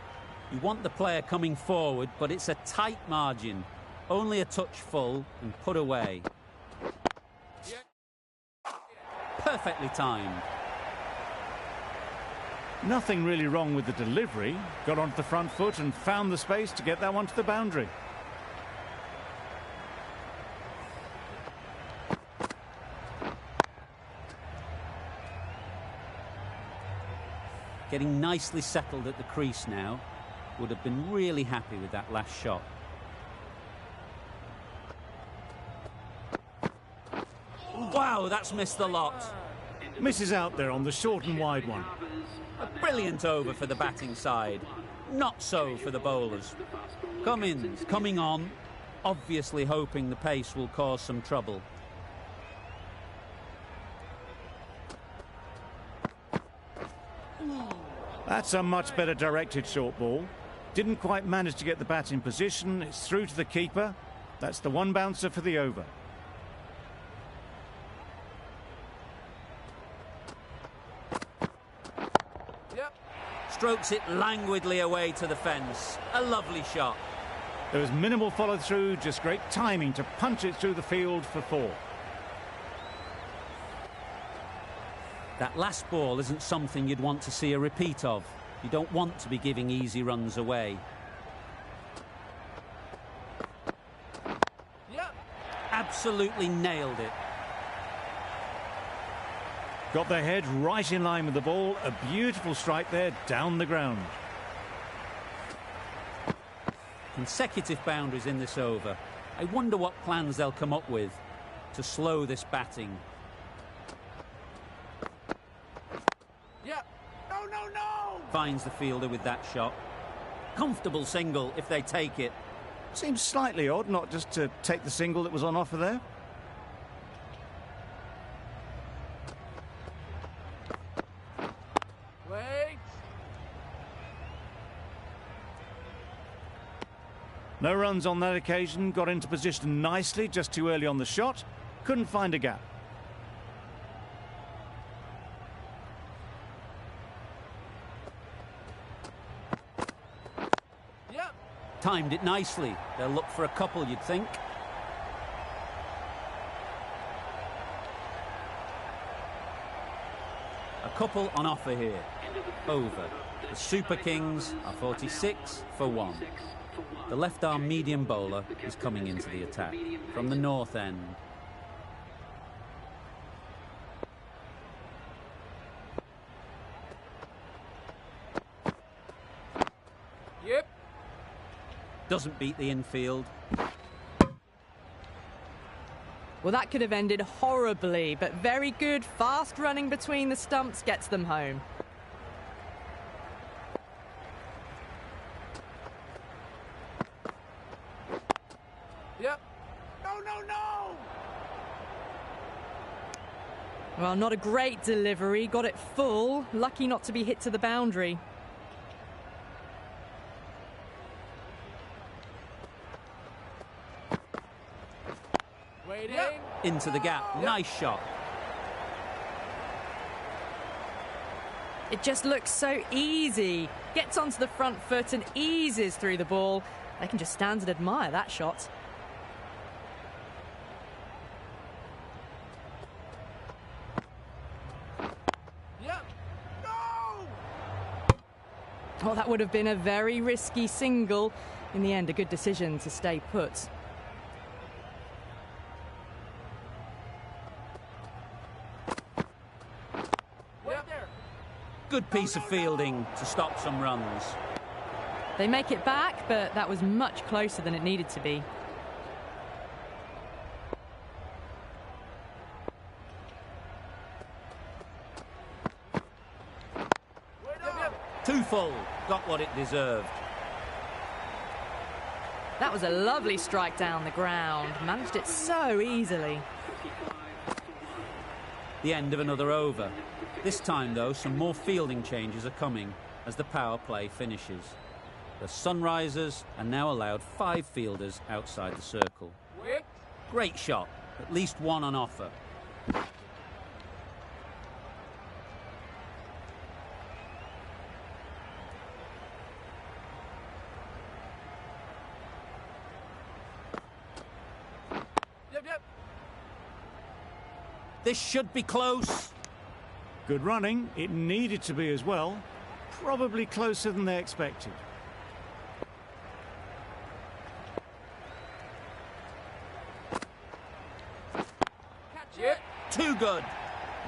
[SPEAKER 1] You want the player coming forward, but it's a tight margin. Only a touch full and put away. Perfectly timed.
[SPEAKER 2] Nothing really wrong with the delivery. Got onto the front foot and found the space to get that one to the boundary.
[SPEAKER 1] Getting nicely settled at the crease now. Would have been really happy with that last shot. Wow, that's missed the lot.
[SPEAKER 2] Misses out there on the short and wide one.
[SPEAKER 1] A brilliant over for the batting side. Not so for the bowlers. Cummins coming on, obviously hoping the pace will cause some trouble.
[SPEAKER 2] That's a much better directed short ball. Didn't quite manage to get the bat in position. It's through to the keeper. That's the one bouncer for the over.
[SPEAKER 1] Strokes it languidly away to the fence. A lovely shot.
[SPEAKER 2] There was minimal follow through, just great timing to punch it through the field for 4.
[SPEAKER 1] That last ball isn't something you'd want to see a repeat of. You don't want to be giving easy runs away.
[SPEAKER 3] Yep.
[SPEAKER 1] Absolutely nailed it.
[SPEAKER 2] Got their head right in line with the ball. A beautiful strike there down the ground.
[SPEAKER 1] Consecutive boundaries in this over. I wonder what plans they'll come up with to slow this batting.
[SPEAKER 3] Yeah. No.
[SPEAKER 1] Finds the fielder with that shot. Comfortable single if they take it.
[SPEAKER 2] Seems slightly odd not just to take the single that was on offer there.
[SPEAKER 3] Wait.
[SPEAKER 2] No runs on that occasion. Got into position nicely, just too early on the shot. couldn't find a gap.
[SPEAKER 3] Yep.
[SPEAKER 1] Timed it nicely. They'll look for a couple, you'd think. A couple on offer here. Over. The Super Kings are 46 for 1. The left-arm medium bowler is coming into the attack from the north end.
[SPEAKER 3] Yep.
[SPEAKER 1] Doesn't beat the infield.
[SPEAKER 4] Well, that could have ended horribly, but very good, fast running between the stumps gets them home.
[SPEAKER 3] Yep. No, no, no!
[SPEAKER 4] Well, not a great delivery, got it full, lucky not to be hit to the boundary.
[SPEAKER 3] Waiting.
[SPEAKER 1] Yep. Into the gap. Nice shot.
[SPEAKER 4] It just looks so easy. Gets onto the front foot and eases through the ball. They can just stand and admire that shot.
[SPEAKER 3] Yep. No!
[SPEAKER 4] Oh, that would have been a very risky single. In the end, a good decision to stay put.
[SPEAKER 3] Yep. There.
[SPEAKER 1] Good piece of fielding to stop some runs.
[SPEAKER 4] They make it back, but that was much closer than it needed to be.
[SPEAKER 1] Too full. Got what it deserved.
[SPEAKER 4] That was a lovely strike down the ground. Managed it so easily.
[SPEAKER 1] The end of another over. This time, though, some more fielding changes are coming as the power play finishes. The Sunrisers are now allowed 5 fielders outside the circle.
[SPEAKER 3] Whip.
[SPEAKER 1] Great shot. At least one on offer.
[SPEAKER 3] Yep, yep.
[SPEAKER 1] This should be close.
[SPEAKER 2] Good running. It needed to be as well. Probably closer than they expected.
[SPEAKER 3] Catch it.
[SPEAKER 1] Too good.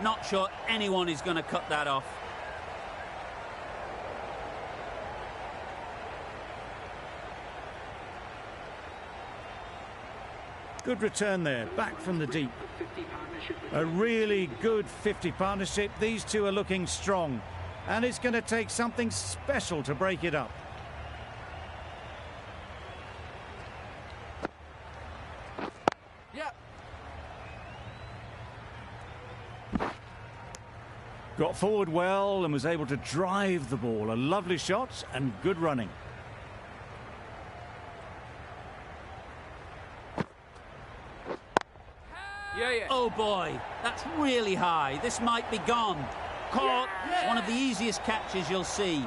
[SPEAKER 1] Not sure anyone is going to cut that off.
[SPEAKER 2] Good return there, back from the deep. A really good 50 partnership. These two are looking strong, and it's going to take something special to break it up.
[SPEAKER 3] Yep.
[SPEAKER 2] Got forward well and was able to drive the ball. A lovely shot and good running.
[SPEAKER 3] Yeah, yeah.
[SPEAKER 1] Oh boy, that's really high. This might be gone. Caught.
[SPEAKER 3] Yeah.
[SPEAKER 1] One of the easiest catches you'll see.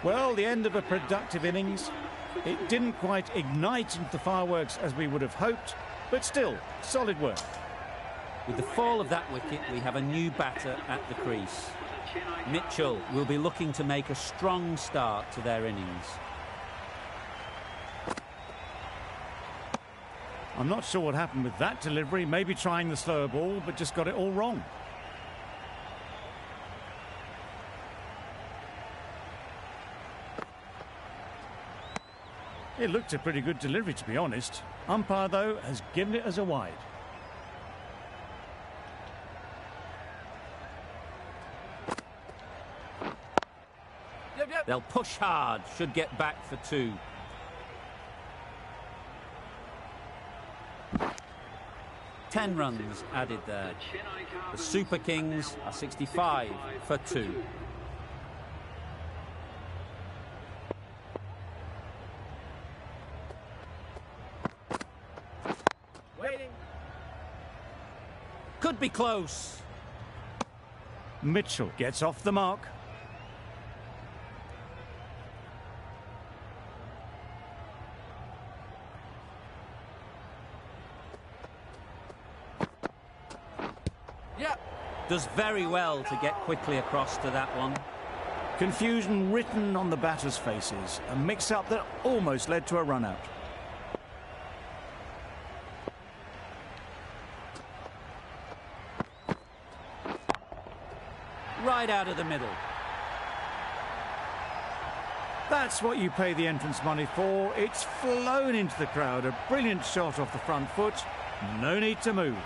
[SPEAKER 2] Well, the end of a productive innings. It didn't quite ignite into the fireworks as we would have hoped, but still, solid work.
[SPEAKER 1] With the fall of that wicket, we have a new batter at the crease. Mitchell will be looking to make a strong start to their innings.
[SPEAKER 2] I'm not sure what happened with that delivery. Maybe trying the slower ball, but just got it all wrong. It looked a pretty good delivery, to be honest. Umpire, though, has given it as a wide.
[SPEAKER 3] Yep, yep.
[SPEAKER 1] They'll push hard, should get back for 2. 10 runs added there. The Super Kings are 65 for 2.
[SPEAKER 3] Waiting.
[SPEAKER 1] Could be close.
[SPEAKER 2] Mitchell gets off the mark.
[SPEAKER 3] Yeah.
[SPEAKER 1] Does very well to get quickly across to that one.
[SPEAKER 2] Confusion written on the batters' faces. A mix-up that almost led to a run-out.
[SPEAKER 1] Right out of the middle.
[SPEAKER 2] That's what you pay the entrance money for. It's flown into the crowd. A brilliant shot off the front foot. No need to move.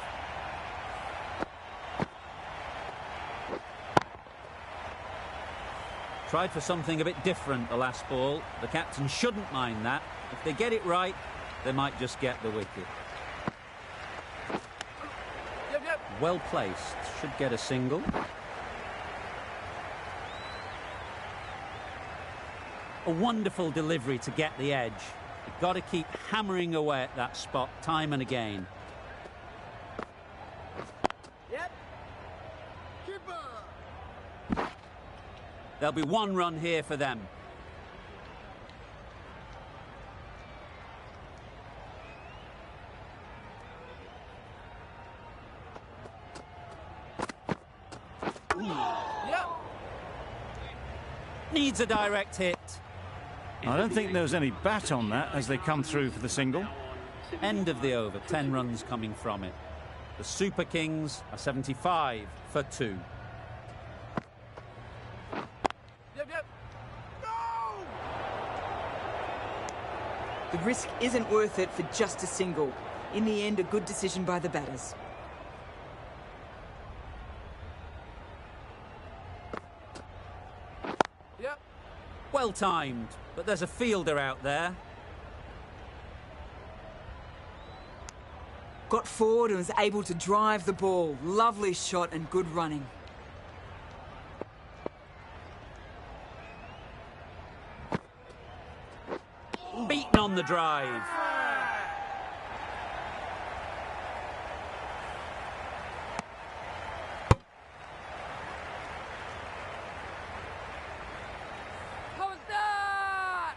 [SPEAKER 1] Tried for something a bit different the last ball. The captain shouldn't mind that. If they get it right, they might just get the wicket.
[SPEAKER 3] Yep.
[SPEAKER 1] Well placed. Should get a single. A wonderful delivery to get the edge. You've got to keep hammering away at that spot time and again.
[SPEAKER 3] Yep. Keeper.
[SPEAKER 1] There'll be 1 run here for them.
[SPEAKER 3] Yep.
[SPEAKER 1] Needs a direct hit.
[SPEAKER 2] I don't think there was any bat on that as they come through for the single.
[SPEAKER 1] End of the over. 10 runs coming from it. The Super Kings are 75 for 2.
[SPEAKER 3] Yep. No!
[SPEAKER 6] The risk isn't worth it for just a single. In the end, a good decision by the batters.
[SPEAKER 3] Yep.
[SPEAKER 1] Well timed, but there's a fielder out there.
[SPEAKER 6] Got forward and was able to drive the ball. Lovely shot and good running.
[SPEAKER 1] Beaten on the drive.
[SPEAKER 3] How was that?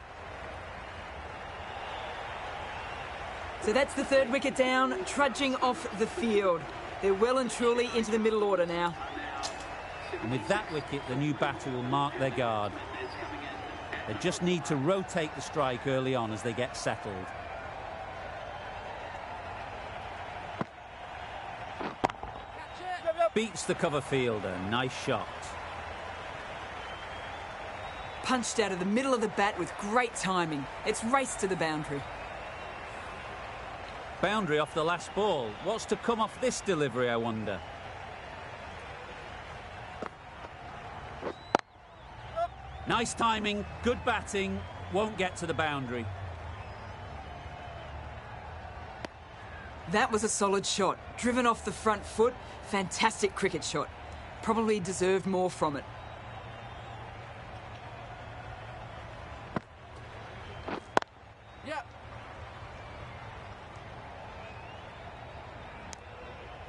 [SPEAKER 6] So that's the 3rd wicket down, trudging off the field. They're well and truly into the middle order now.
[SPEAKER 1] And with that wicket, the new batter will mark their guard. They just need to rotate the strike early on as they get settled.
[SPEAKER 3] Catch it.
[SPEAKER 1] Beats the cover fielder. Nice shot.
[SPEAKER 6] Punched out of the middle of the bat with great timing. It's raced to the boundary.
[SPEAKER 1] Boundary off the last ball. What's to come off this delivery, I wonder? Nice timing, good batting, won't get to the boundary.
[SPEAKER 6] That was a solid shot. Driven off the front foot. Fantastic cricket shot. Probably deserved more from it.
[SPEAKER 3] Yep.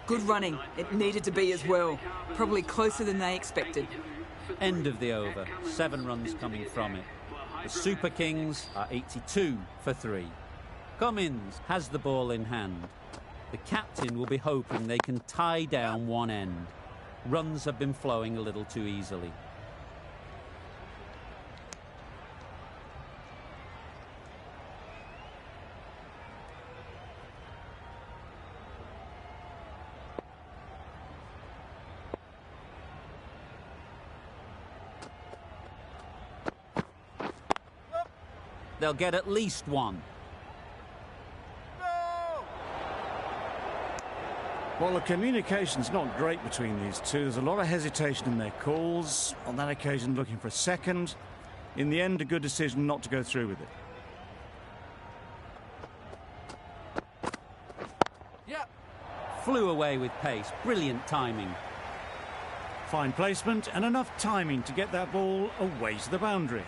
[SPEAKER 6] Good running. It needed to be as well. Probably closer than they expected.
[SPEAKER 1] End of the over. 7 runs coming from it. The Super Kings are 82 for 3. Cummins has the ball in hand. The captain will be hoping they can tie down one end. Runs have been flowing a little too easily. They'll get at least 1.
[SPEAKER 2] Well, the communication's not great between these two. There's a lot of hesitation in their calls. On that occasion, looking for a second. In the end, a good decision not to go through with it.
[SPEAKER 3] Yep.
[SPEAKER 1] flew away with pace. Brilliant timing.
[SPEAKER 2] Fine placement and enough timing to get that ball away to the boundary.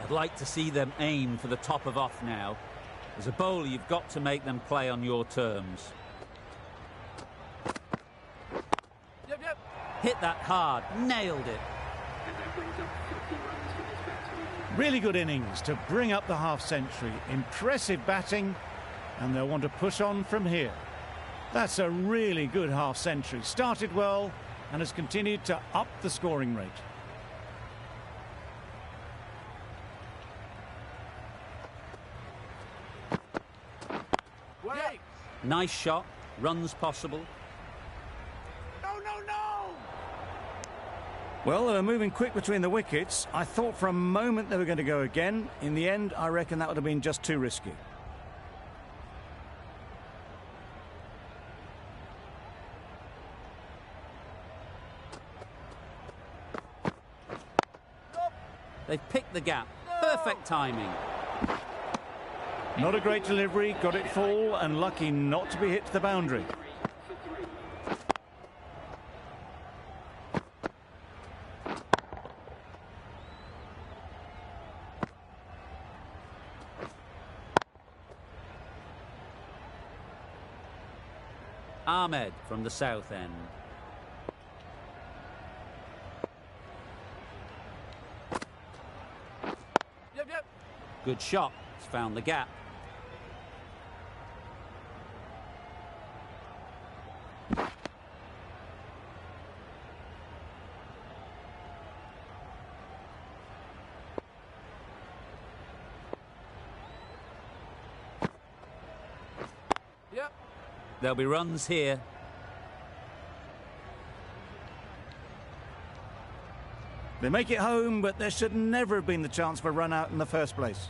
[SPEAKER 1] I'd like to see them aim for the top of off now. As a bowler, you've got to make them play on your terms.
[SPEAKER 3] Yep.
[SPEAKER 1] Hit that hard, nailed it.
[SPEAKER 2] Really good innings to bring up the half-century. Impressive batting, and they'll want to push on from here. That's a really good half-century. Started well and has continued to up the scoring rate.
[SPEAKER 3] Wait.
[SPEAKER 1] Nice shot, runs possible.
[SPEAKER 3] No.
[SPEAKER 2] Well, they were moving quick between the wickets. I thought for a moment they were going to go again. In the end, I reckon that would have been just too risky.
[SPEAKER 1] They've picked the gap. Perfect timing.
[SPEAKER 2] Not a great delivery, got it full and lucky not to be hit to the boundary.
[SPEAKER 1] Ahmed from the south end.
[SPEAKER 3] Yep.
[SPEAKER 1] Good shot. It's found the gap.
[SPEAKER 3] Yep.
[SPEAKER 1] There'll be runs here.
[SPEAKER 2] They make it home, but there should never have been the chance for a run out in the first place.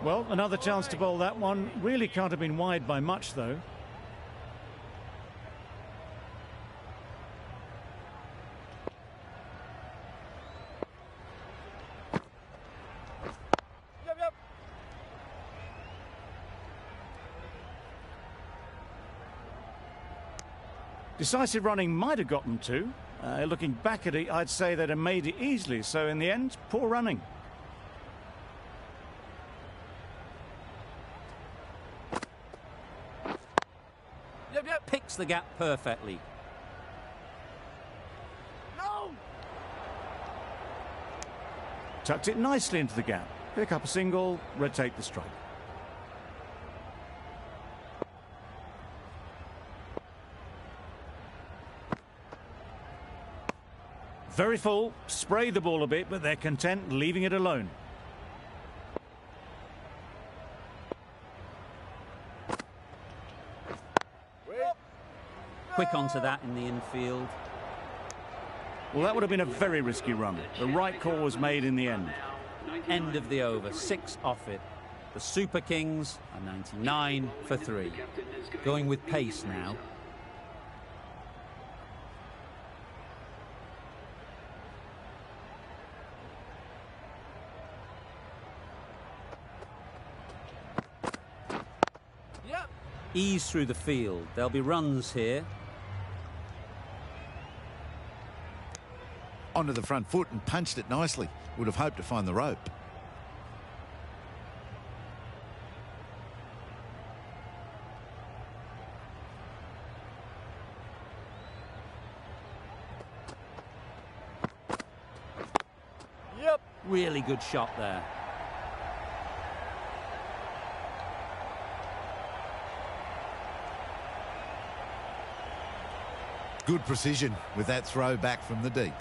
[SPEAKER 2] Well, another chance to bowl that one. Really can't have been wide by much, though.
[SPEAKER 3] Yep.
[SPEAKER 2] Decisive running might have got them to. Looking back at it, I'd say they'd have made it easily. So in the end, poor running.
[SPEAKER 3] Yep.
[SPEAKER 1] Picks the gap perfectly.
[SPEAKER 3] No.
[SPEAKER 2] Tucked it nicely into the gap. Pick up a single, rotate the strike. Very full, spray the ball a bit, but they're content leaving it alone.
[SPEAKER 1] Quick onto that in the infield.
[SPEAKER 2] Well, that would have been a very risky run. The right call was made in the end.
[SPEAKER 1] End of the over, 6 off it. The Super Kings are 99 for 3. Going with pace now.
[SPEAKER 3] Yep.
[SPEAKER 1] Ease through the field. There'll be runs here.
[SPEAKER 5] Onto the front foot and punched it nicely. Would have hoped to find the rope.
[SPEAKER 3] Yep.
[SPEAKER 1] Really good shot there.
[SPEAKER 5] Good precision with that throw back from the deep.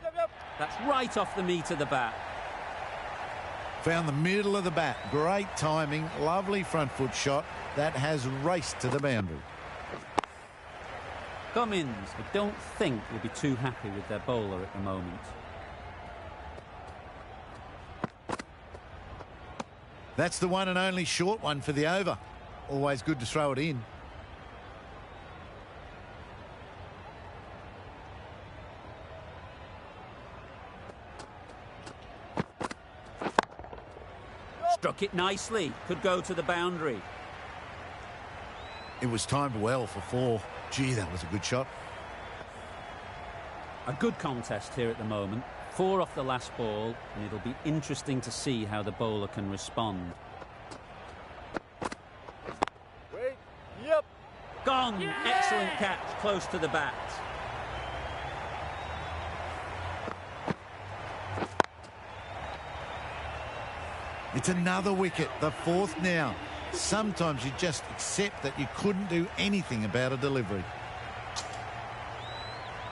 [SPEAKER 3] Yep.
[SPEAKER 1] That's right off the meat of the bat.
[SPEAKER 5] Found the middle of the bat. Great timing. Lovely front foot shot. That has raced to the boundary.
[SPEAKER 1] Cummins, I don't think, will be too happy with their bowler at the moment.
[SPEAKER 5] That's the one and only short one for the over. Always good to throw it in.
[SPEAKER 1] Struck it nicely. Could go to the boundary.
[SPEAKER 5] It was timed well for 4. Gee, that was a good shot.
[SPEAKER 1] A good contest here at the moment. 4 off the last ball, and it'll be interesting to see how the bowler can respond.
[SPEAKER 3] Wait. Yep.
[SPEAKER 1] Gone!
[SPEAKER 4] Yeah!
[SPEAKER 1] Excellent catch, close to the bat.
[SPEAKER 5] It's another wicket, the 4th now. Sometimes you just accept that you couldn't do anything about a delivery.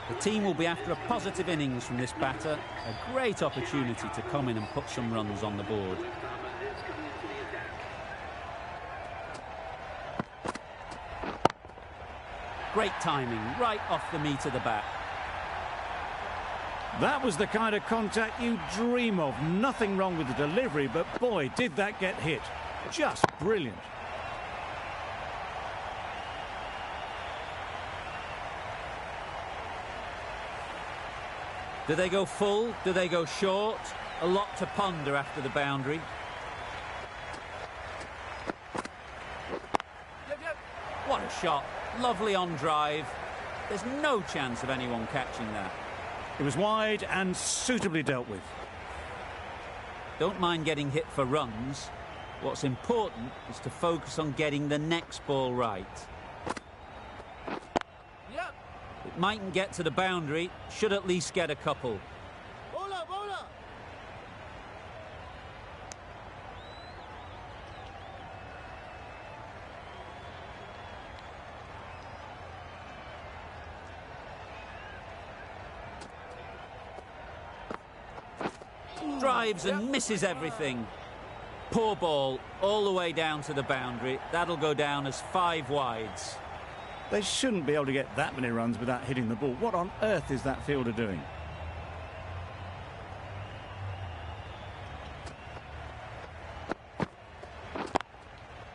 [SPEAKER 1] The team will be after a positive innings from this batter. A great opportunity to come in and put some runs on the board. Great timing, right off the meat of the bat.
[SPEAKER 2] That was the kind of contact you dream of. Nothing wrong with the delivery, but boy, did that get hit. Just brilliant.
[SPEAKER 1] Do they go full? Do they go short? A lot to ponder after the boundary.
[SPEAKER 3] Yep.
[SPEAKER 1] What a shot. Lovely on drive. There's no chance of anyone catching that.
[SPEAKER 2] It was wide and suitably dealt with.
[SPEAKER 1] Don't mind getting hit for runs. What's important is to focus on getting the next ball right.
[SPEAKER 3] Yep.
[SPEAKER 1] It mightn't get to the boundary, should at least get a couple.
[SPEAKER 3] Bowler.
[SPEAKER 1] Drives and misses everything. Poor ball, all the way down to the boundary. That'll go down as 5 wides.
[SPEAKER 2] They shouldn't be able to get that many runs without hitting the ball. What on earth is that fielder doing?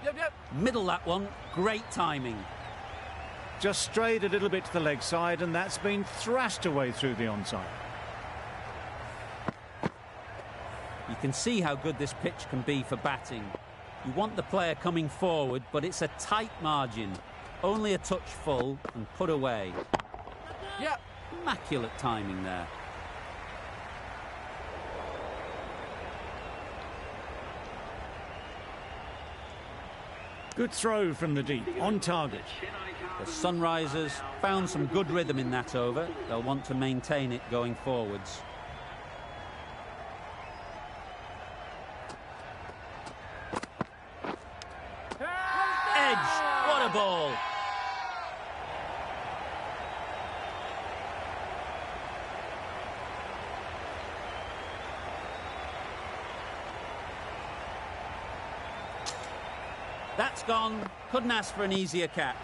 [SPEAKER 3] Yep.
[SPEAKER 1] Middle that one, great timing.
[SPEAKER 2] Just strayed a little bit to the leg side, and that's been thrashed away through the onside.
[SPEAKER 1] You can see how good this pitch can be for batting. You want the player coming forward, but it's a tight margin. Only a touch full and put away.
[SPEAKER 3] Yep.
[SPEAKER 1] Immaculate timing there.
[SPEAKER 2] Good throw from the deep, on target.
[SPEAKER 1] The Sunrisers found some good rhythm in that over. They'll want to maintain it going forwards. Edge, what a ball! That's gone. Couldn't ask for an easier catch.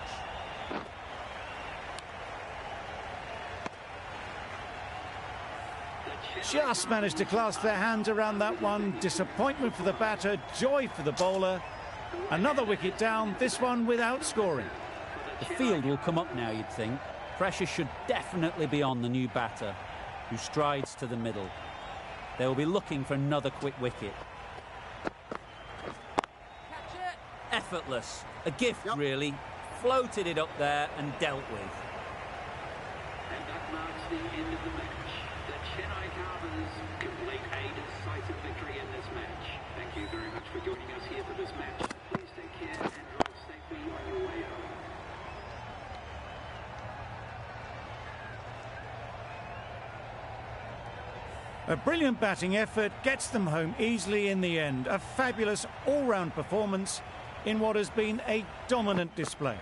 [SPEAKER 2] Just managed to clasp their hands around that one. Disappointment for the batter, joy for the bowler. Another wicket down, this one without scoring.
[SPEAKER 1] The field will come up now, you'd think. Pressure should definitely be on the new batter, who strides to the middle. They will be looking for another quick wicket.
[SPEAKER 3] Catch it.
[SPEAKER 1] Effortless. A gift, really. Floated it up there and dealt with.
[SPEAKER 7] And that marks the end of the match. The Chennai Carvers complete a decisive victory in this match. Thank you very much for joining us here for this match. Please take care and drive safely on your way home.
[SPEAKER 2] A brilliant batting effort gets them home easily in the end. A fabulous all-round performance in what has been a dominant display.